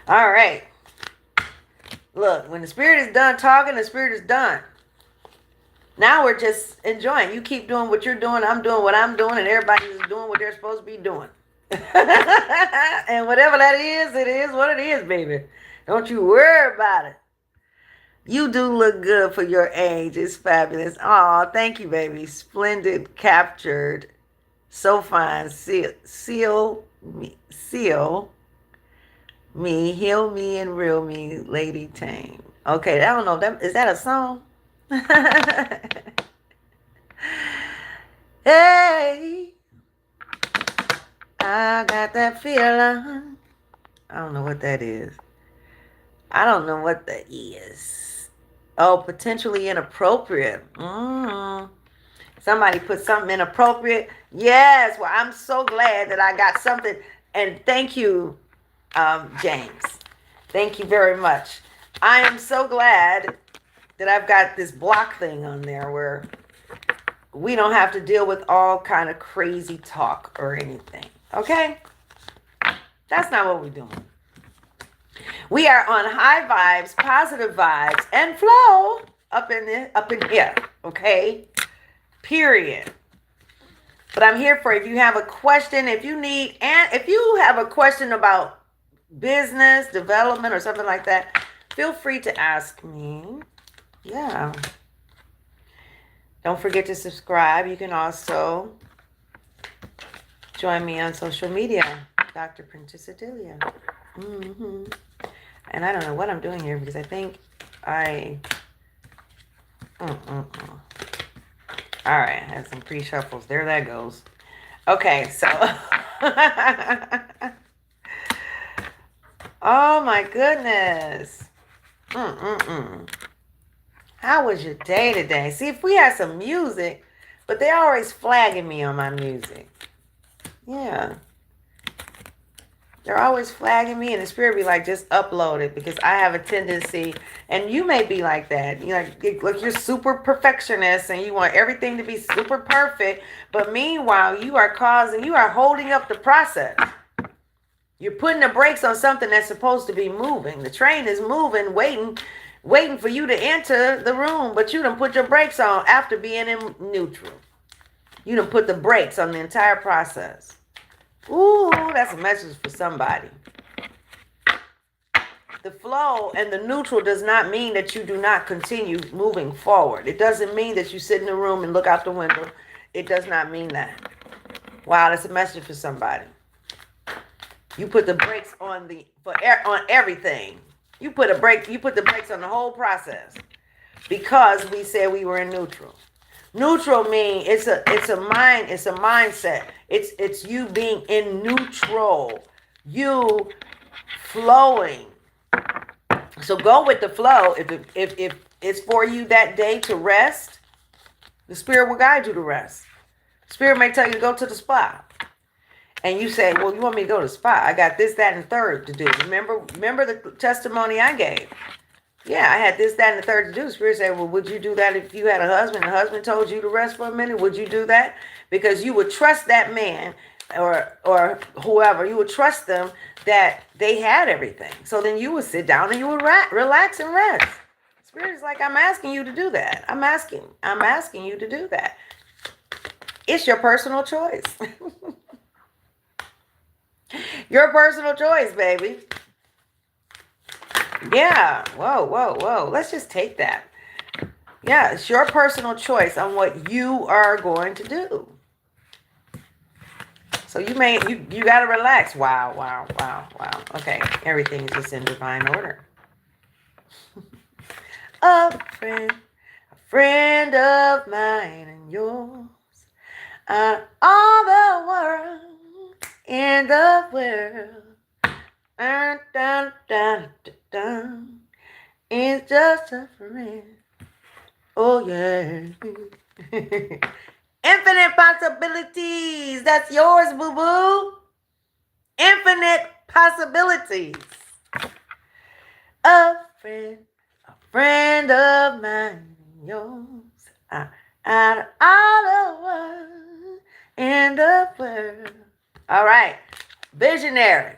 All right. Look, when the spirit is done talking, the spirit is done. Now we're just enjoying. You keep doing what you're doing. I'm doing what I'm doing. And everybody's doing what they're supposed to be doing. And whatever that is, it is what it is, baby. Don't you worry about it. You do look good for your age. It's fabulous. Oh, thank you, baby. Splendid, captured. So fine. Seal me, heal me, and reel me, Lady Tame. Okay, I don't know. Is that a song? Hey, I got that feeling. I don't know what that is. Oh, potentially inappropriate. Somebody put something inappropriate. Yes. Well, I'm so glad that I got something. And thank you, James. Thank you very much. I am so glad that I've got this block thing on there where we don't have to deal with all kind of crazy talk or anything. Okay? That's not what we're doing. We are on high vibes, positive vibes, and flow up in here. Okay? Period. But I'm here for if you have a question, if you have a question about business, development, or something like that, feel free to ask me. Yeah. Don't forget to subscribe. You can also join me on social media, Dr. Princess-Odilia. And I don't know what I'm doing here because I think all right, I have some pre-shuffles. There that goes. Okay, so oh my goodness. How was your day today? See, if we had some music, but they're always flagging me on my music. Yeah. They're always flagging me, and the spirit be like, just upload it, because I have a tendency, and you may be like that. You're super perfectionist, and you want everything to be super perfect, but meanwhile, you are holding up the process. You're putting the brakes on something that's supposed to be moving. The train is moving, waiting for you to enter the room, but you done put your brakes on after being in neutral. You done put the brakes on the entire process. Ooh, that's a message for somebody. The flow and the neutral does not mean that you do not continue moving forward. It doesn't mean that you sit in the room and look out the window. It does not mean that. Wow, that's a message for somebody. You put the brakes on everything. You put the brakes on the whole process because we said we were in neutral. Neutral mean it's a mindset. It's you being in neutral. You flowing. So go with the flow. If it's for you that day to rest, the spirit will guide you to rest. Spirit may tell you to go to the spa. And you say, well, you want me to go to the spa? I got this, that, and the third to do. Remember the testimony I gave? Yeah, I had this, that, and the third to do. Spirit said, well, would you do that if you had a husband? The husband told you to rest for a minute. Would you do that? Because you would trust that man or whoever. You would trust them that they had everything. So then you would sit down and you would relax and rest. Spirit is like, I'm asking you to do that. I'm asking you to do that. It's your personal choice. Your personal choice, baby. Yeah. Whoa. Let's just take that. Yeah, it's your personal choice on what you are going to do. So you got to relax. Wow. Okay, everything is just in divine order. A friend of mine and yours, all the world in the world. Dun, dun, dun, dun, dun. It's just a friend. Oh, yeah. Infinite possibilities. That's yours, boo-boo. Infinite possibilities. A friend of mine, yours. Out of all the world in the world. All right. Visionary.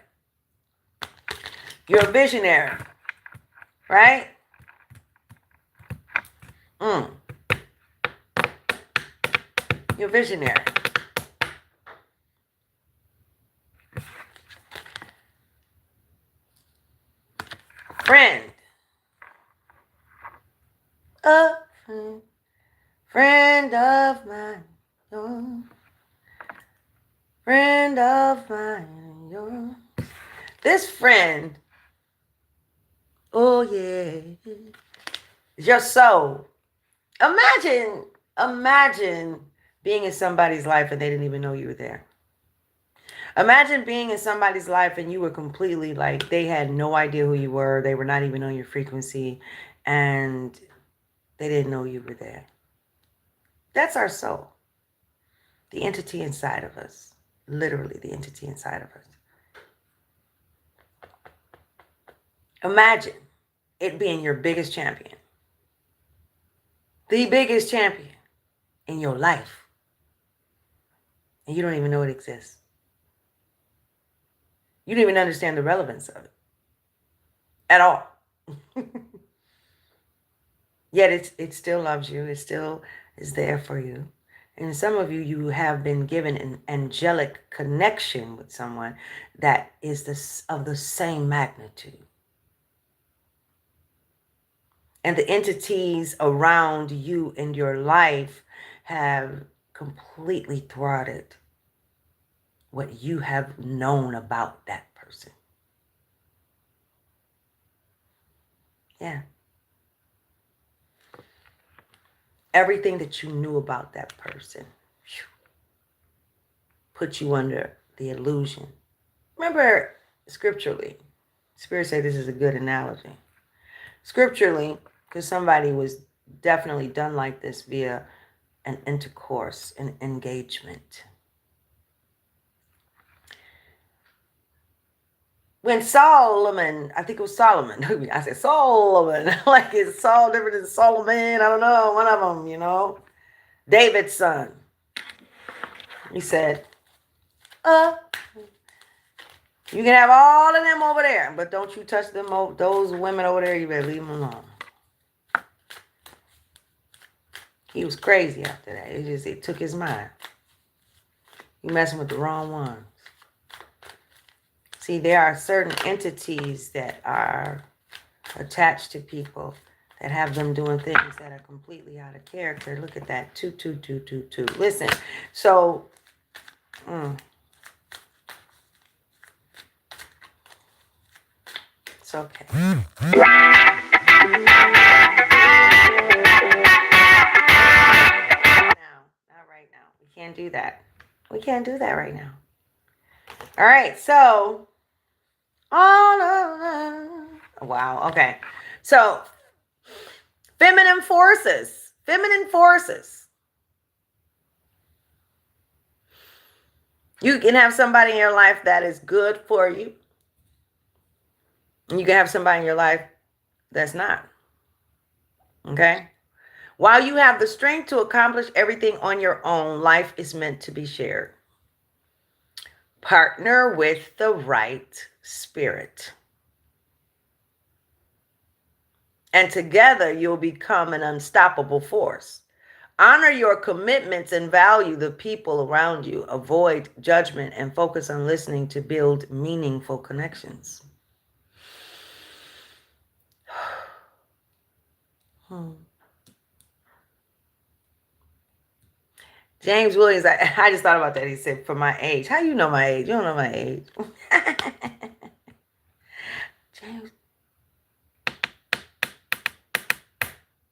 You're a visionary. Right? You're visionary. Friend. A friend of mine. Yours. Friend of mine. Yours. This friend. Oh, yeah. It's your soul. Imagine being in somebody's life and they didn't even know you were there. Imagine being in somebody's life and you were completely like, they had no idea who you were. They were not even on your frequency and they didn't know you were there. That's our soul. The entity inside of us. Literally the entity inside of us. Imagine it being your biggest champion. The biggest champion in your life. And you don't even know it exists. You don't even understand the relevance of it. At all. Yet it still loves you. It still is there for you. And some of you have been given an angelic connection with someone that is of the same magnitude. And the entities around you in your life have completely thwarted what you have known about that person. Yeah. Everything that you knew about that person put you under the illusion. Remember, scripturally, Spirit said this is a good analogy. Scripturally, because somebody was definitely done like this via an intercourse, an engagement. When Solomon, I think it was Solomon. I said Solomon, like it's Saul different than Solomon. I don't know, one of them, David's son. He said, you can have all of them over there, but don't you touch them, those women over there. You better leave them alone. He was crazy after that. It took his mind. You messing with the wrong ones. See, there are certain entities that are attached to people that have them doing things that are completely out of character. Look at that. 22222. Listen. So, it's okay. do that. We can't do that right now. All right, so wow, okay. So feminine forces. You can have somebody in your life that is good for you. And you can have somebody in your life that's not. Okay? While you have the strength to accomplish everything on your own, life is meant to be shared. Partner with the right spirit. And together you'll become an unstoppable force. Honor your commitments and value the people around you. Avoid judgment and focus on listening to build meaningful connections. James Williams, I just thought about that. He said, for my age. How you know my age? You don't know my age. James.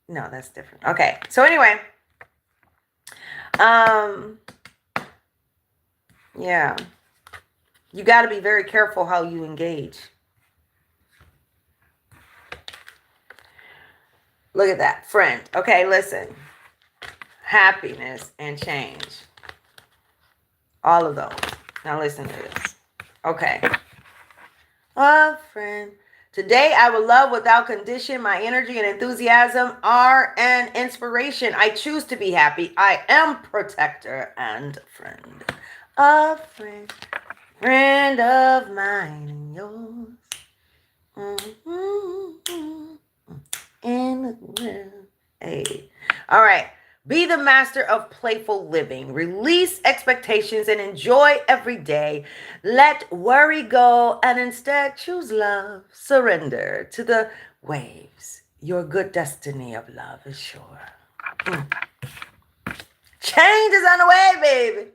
No, that's different. Okay. So anyway. Yeah. You got to be very careful how you engage. Look at that. Friend. Okay, listen. Happiness and change. All of those. Now listen to this. Okay. Oh, friend. Today, I will love without condition. My energy and enthusiasm are an inspiration. I choose to be happy. I am protector and friend. A friend. Friend of mine and yours. In the world. Hey. All right. Be the master of playful living. Release expectations and enjoy every day. Let worry go and instead choose love. Surrender to the waves. Your good destiny of love is sure. Change is on the way, baby.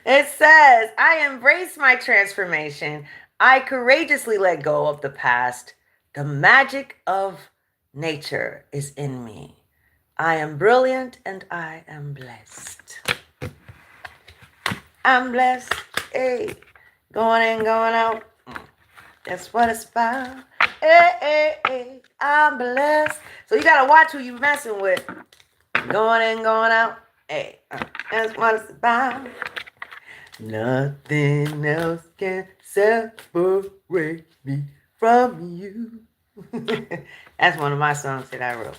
It says, I embrace my transformation. I courageously let go of the past. The magic of nature is in me. I am brilliant and I am blessed. I'm blessed. Hey, going in, going out. That's what it's about. Hey, hey, hey, I'm blessed. So you got to watch who you messing with. Going in, going out. Hey, that's what it's about. Nothing else can separate me from you. That's one of my songs that I wrote.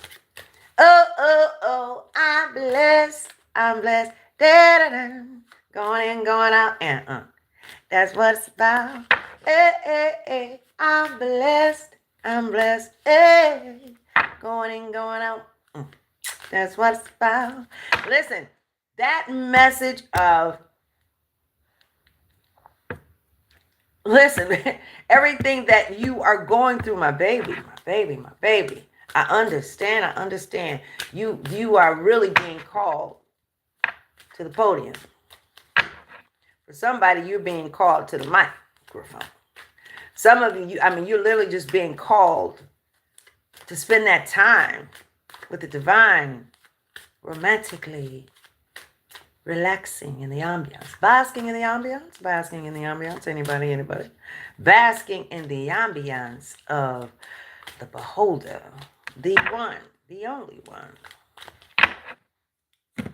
Oh, oh, oh, I'm blessed. I'm blessed. Da-da-da. Going in, going out. And that's what it's about. Hey, hey, hey. I'm blessed. I'm blessed. Hey. Going in, going out. That's what it's about. Listen, that message of listen, everything that you are going through, my baby. I understand. You are really being called to the podium. For somebody, you're being called to the microphone. Some of you, you're literally just being called to spend that time with the divine, romantically relaxing in the ambiance. Basking in the ambiance. Anybody? Basking in the ambiance of the beholder. The one. The only one.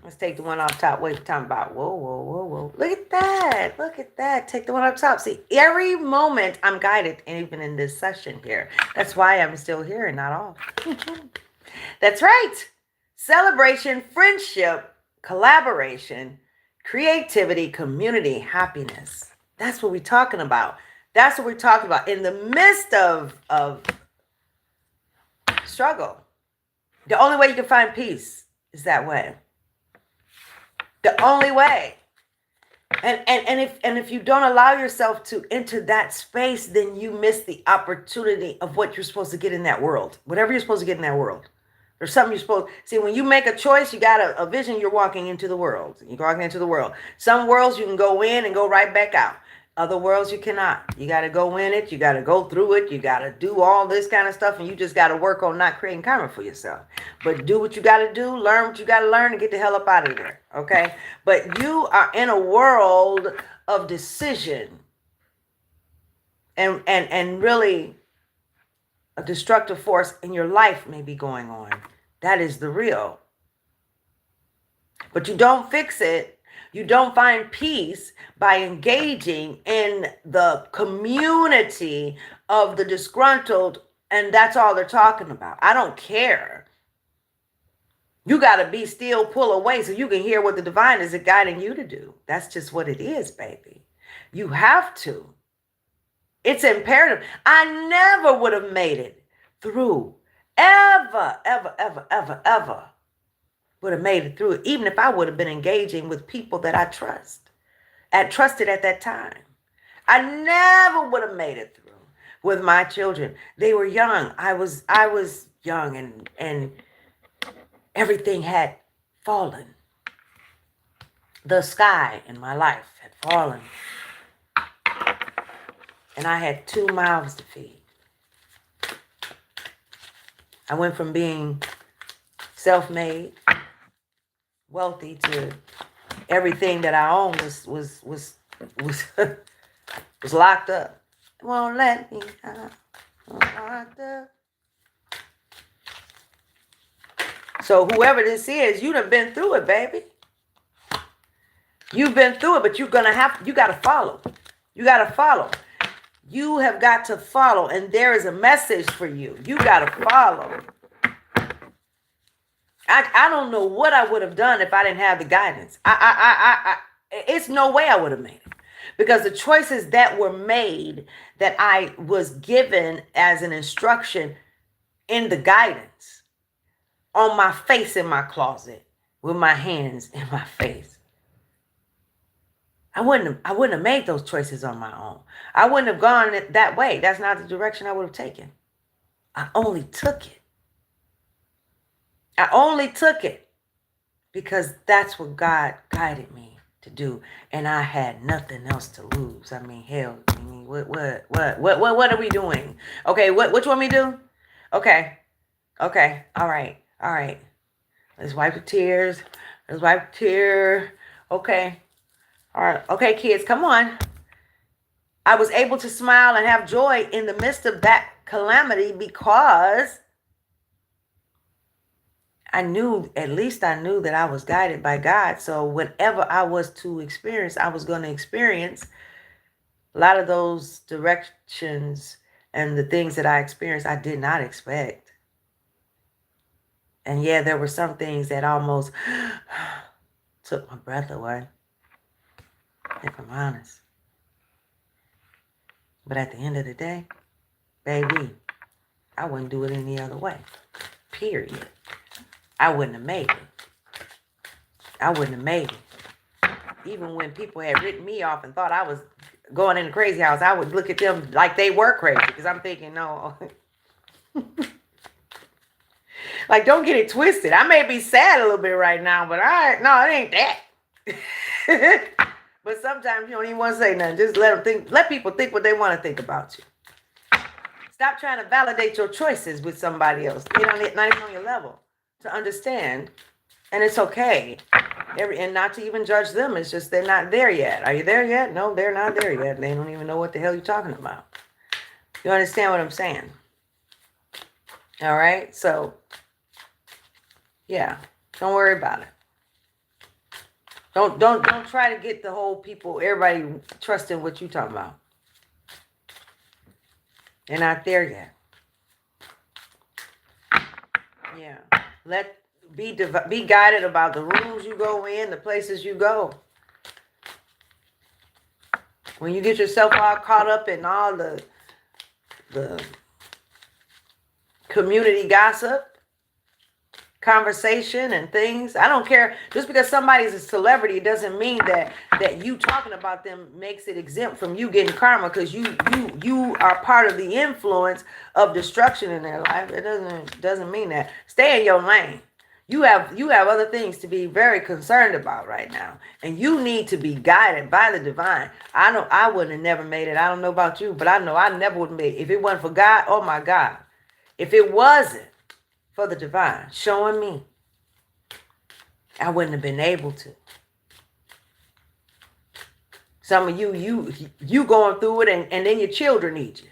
Let's take the one off top. Wait, we're talking about. Whoa. Look at that. Take the one up top. See, every moment I'm guided, even in this session here. That's why I'm still here and not off. That's right. Celebration, friendship, collaboration, creativity, community, happiness. That's what we're talking about. In the midst of struggle. The only way you can find peace is that way. The only way. And if you don't allow yourself to enter that space, then you miss the opportunity of what you're supposed to get in that world. Whatever you're supposed to get in that world. There's something you're supposed to see. When you make a choice, you got a vision. You're walking into the world. You're walking into the world. Some worlds you can go in and go right back out. Other worlds you cannot. You got to go in it. You got to go through it. You got to do all this kind of stuff. And you just got to work on not creating karma for yourself. But do what you got to do. Learn what you got to learn and get the hell up out of there. Okay? But you are in a world of decision. And really a destructive force in your life may be going on. That is the real. But you don't fix it. You don't find peace by engaging in the community of the disgruntled, and that's all they're talking about. I don't care. You got to be still, pull away so you can hear what the divine is guiding you to do. That's just what it is, baby. You have to. It's imperative. I never would have made it through. Ever would have made it through it, even if I would have been engaging with people that I trusted at that time. I never would have made it through with my children. They were young. I was young, and everything had fallen. The sky in my life had fallen. And I had 2 mouths to feed. I went from being self-made, wealthy, to everything that I owned was was locked up. Won't let me out. Locked up. So whoever this is, you done been through it, baby. You've been through it, but you got to follow. You got to follow. You have got to follow, and there is a message for you. You got to follow. I don't know what I would have done if I didn't have the guidance. It's no way I would have made it, because the choices that were made, that I was given as an instruction in the guidance, on my face in my closet, with my hands in my face, I wouldn't have made those choices on my own. I wouldn't have gone that way. That's not the direction I would have taken. I only took it. I only took it because that's what God guided me to do, and I had nothing else to lose. I mean, hell, I mean, what are we doing? Okay, what you want me to do? Okay, all right. Let's wipe the tears. Okay, all right. Okay, kids, come on. I was able to smile and have joy in the midst of that calamity because at least I knew that I was guided by God. So whatever I was to experience, I was going to experience. A lot of those directions and the things that I experienced, I did not expect. And yeah, there were some things that almost took my breath away, if I'm honest. But at the end of the day, baby, I wouldn't do it any other way. Period. I wouldn't have made it. Even when people had written me off and thought I was going in the crazy house, I would look at them like they were crazy, because I'm thinking, no. Like, don't get it twisted. I may be sad a little bit right now, but no, it ain't that. But sometimes you don't even want to say nothing. Just let people think what they want to think about you. Stop trying to validate your choices with somebody else. Not even on your level, to understand. And it's okay. And not to even judge them. It's just they're not there yet. Are you there yet? No, they're not there yet. They don't even know what the hell you're talking about. You understand what I'm saying? All right? So, yeah. Don't worry about it. Don't try to get the whole people, everybody trusting what you're talking about. They're not there yet. Yeah. Be guided about the rooms you go in, the places you go. When you get yourself all caught up in all the community gossip, conversation and things, I don't care. Just because somebody's a celebrity, it doesn't mean that you talking about them makes it exempt from you getting karma, because you are part of the influence of destruction in their life. It doesn't mean that. Stay in your lane. You have other things to be very concerned about right now. And you need to be guided by the divine. I know I wouldn't have never made it. I don't know about you, but I know I never would have made it. If it wasn't for God, oh my God. If it wasn't for the divine showing me, I wouldn't have been able to. Some of you going through it, and then your children need you.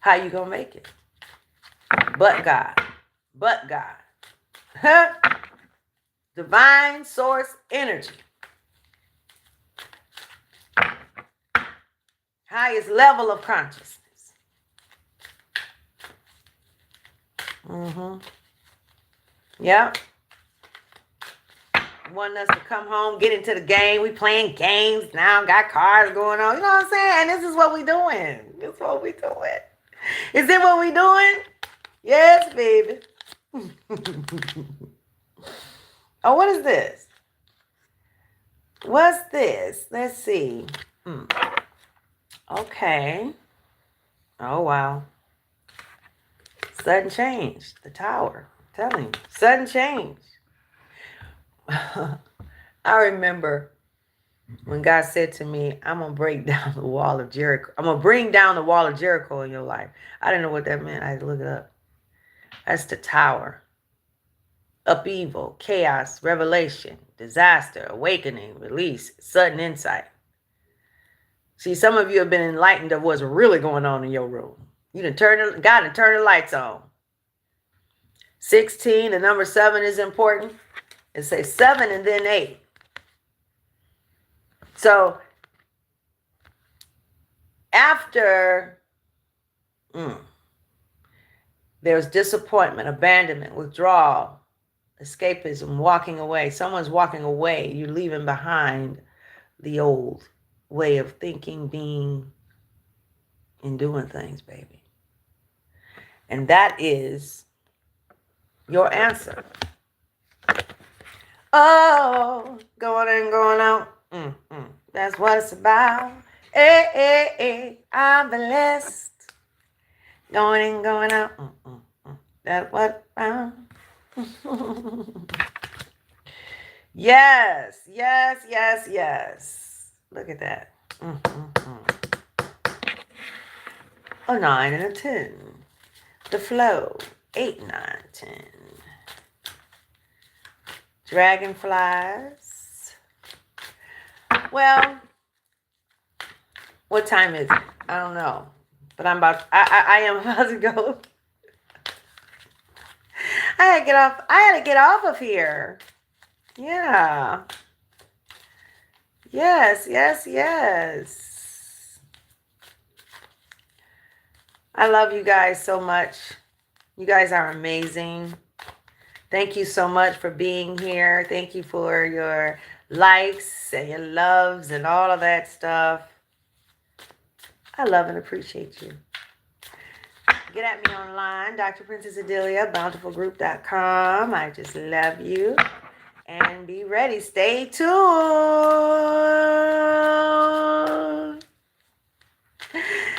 How you gonna make it? But God. But God. Huh? Divine source energy. Highest level of consciousness. Yep. Wanting us to come home, get into the game. We playing games now, got cars going on. You know what I'm saying? This is what we doing. This is what we doing. Is it what we doing? Yes, baby. Oh, what is this? What's this? Let's see. Okay. Oh, wow. Sudden change. The tower. I'm telling you. Sudden change. I remember when God said to me, I'm going to break down the wall of Jericho. I'm going to bring down the wall of Jericho in your life. I didn't know what that meant. I had to look it up. That's the tower. Upheaval, chaos, revelation, disaster, awakening, release, sudden insight. See, some of you have been enlightened of what's really going on in your room. You done God done turn the lights on. 16, the number 7 is important. It says 7 and then 8. So after there's disappointment, abandonment, withdrawal, escapism, walking away. Someone's walking away. You're leaving behind the old way of thinking, being, and doing things, baby. And that is your answer. Oh, going in, going out. That's what it's about. Hey, hey, hey, I'm blessed. Going in, going out. That's what I'm. Yes, yes, yes, yes. Look at that. A 9 and a 10. The flow. 8, 9, 10. Dragonflies. Well, what time is it? I don't know. But I am about to go. I had to get off of here. Yeah. Yes, yes, yes. I love you guys so much. You guys are amazing. Thank you so much for being here. Thank you for your likes and your loves and all of that stuff. I love and appreciate you. Get at me online, Dr. Princess-Odilia, bountifulgroup.com. I just love you. And be ready. Stay tuned.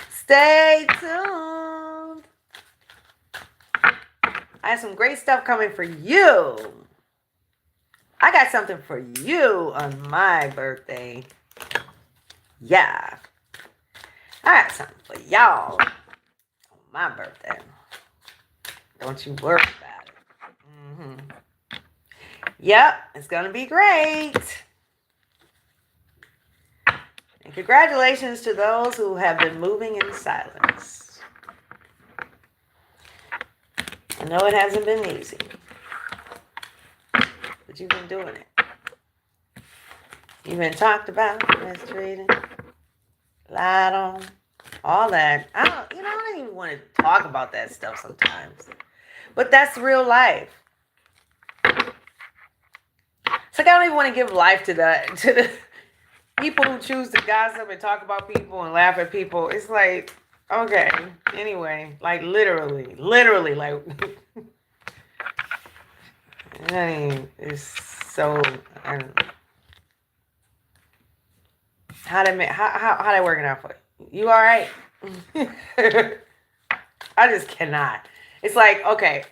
Stay tuned. I have some great stuff coming for you. I got something for you on my birthday. Yeah. I got something for y'all on my birthday. Don't you worry about it. Yep, it's going to be great. And congratulations to those who have been moving in silence. I know it hasn't been easy, but you've been doing it. You've been talked about, mistreated, lied on, all that. I don't even want to talk about that stuff sometimes. But that's real life. It's like I don't even want to give life to the people who choose to gossip and talk about people and laugh at people. It's like, okay, anyway, like literally, like, I mean, it's so, I don't know. How they working out for you? You all right? I just cannot. It's like, okay,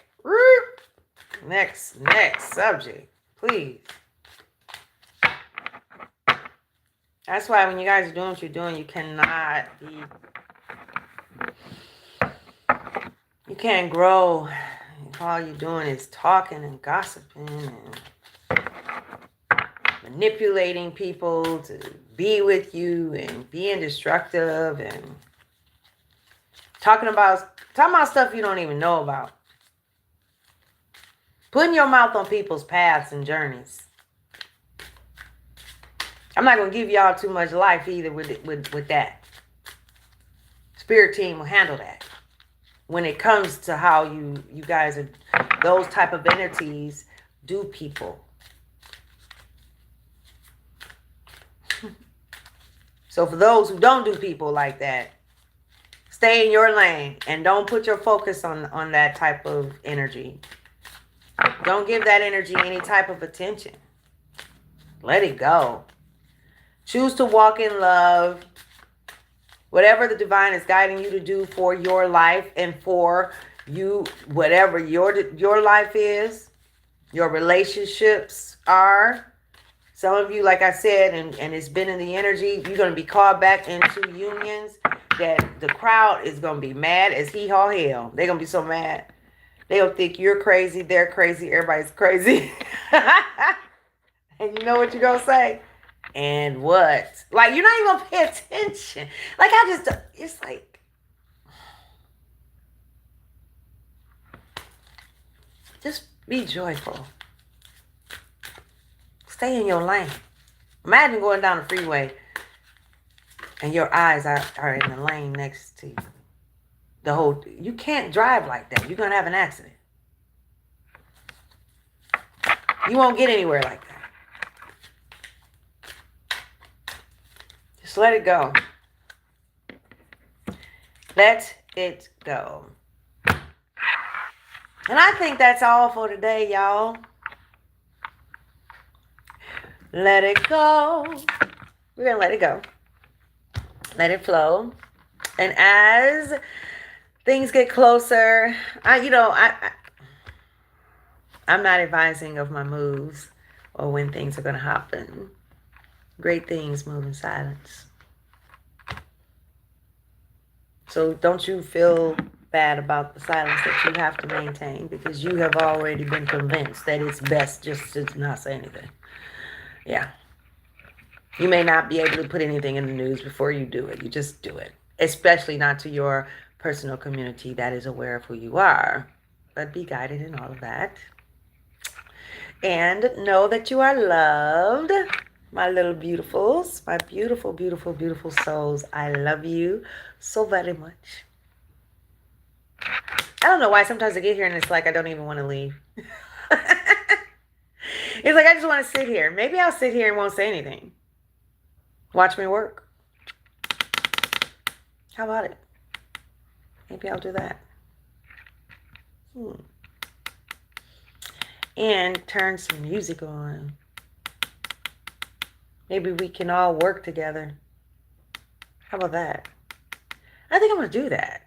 Next subject, please. That's why when you guys are doing what you're doing, you can't grow if all you're doing is talking and gossiping and manipulating people to be with you and being destructive and talking about stuff you don't even know about. Putting your mouth on people's paths and journeys. I'm not going to give y'all too much life either with that. Spirit team will handle that. When it comes to how you guys are, those type of entities do people. So for those who don't do people like that, stay in your lane and don't put your focus on that type of energy. Don't give that energy any type of attention. Let it go. Choose to walk in love. Whatever the divine is guiding you to do for your life and for you, whatever your life is, your relationships are. Some of you, like I said, and it's been in the energy, you're going to be called back into unions that the crowd is going to be mad as all hell. They're going to be so mad. They'll think you're crazy, they're crazy, everybody's crazy. And you know what you're going to say? And what? Like, you're not even going to pay attention. Like, it's like, just be joyful. Stay in your lane. Imagine going down the freeway and your eyes are in the lane next to you. You can't drive like that. You're going to have an accident. You won't get anywhere like that. Just let it go. Let it go. And I think that's all for today, y'all. Let it go. We're going to let it go. Let it flow. And as things get closer, I'm not advising of my moves or when things are going to happen. Great things move in silence. So don't you feel bad about the silence that you have to maintain, because you have already been convinced that it's best just to not say anything. Yeah. You may not be able to put anything in the news before you do it. You just do it. Especially not to your personal community that is aware of who you are. But be guided in all of that. And know that you are loved. My little beautifuls. My beautiful, beautiful, beautiful souls. I love you so very much. I don't know why sometimes I get here and it's like I don't even want to leave. It's like I just want to sit here. Maybe I'll sit here and won't say anything. Watch me work. How about it? Maybe I'll do that. And turn some music on. Maybe we can all work together. How about that? I think I'm going to do that.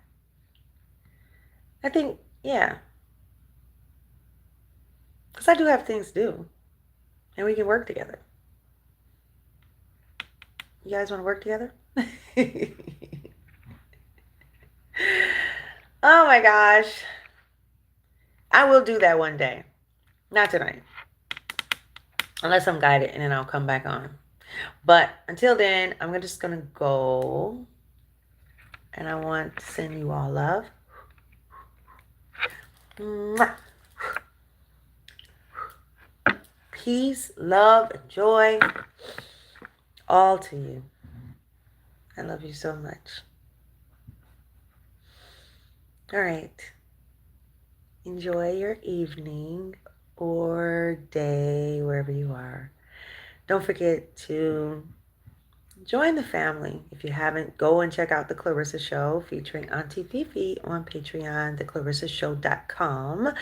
I think, yeah. Because I do have things to do. And we can work together. You guys want to work together? Oh my gosh. I will do that one day. Not tonight. Unless I'm guided and then I'll come back on. But until then, I'm just going to go. And I want to send you all love. Peace, love, and joy. All to you. I love you so much. All right. Enjoy your evening or day, wherever you are. Don't forget to join the family. If you haven't, go and check out The Clarissa Show featuring Auntie Fifi on Patreon, theclarissashow.com.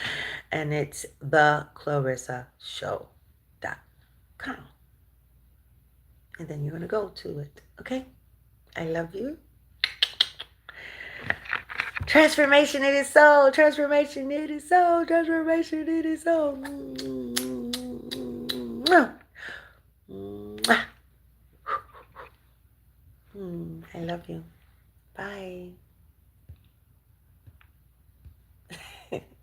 And it's theclarissashow.com. And then you're going to go to it. Okay? I love you. Transformation, it is so. Transformation, it is so. Transformation, it is so. I love you. Bye.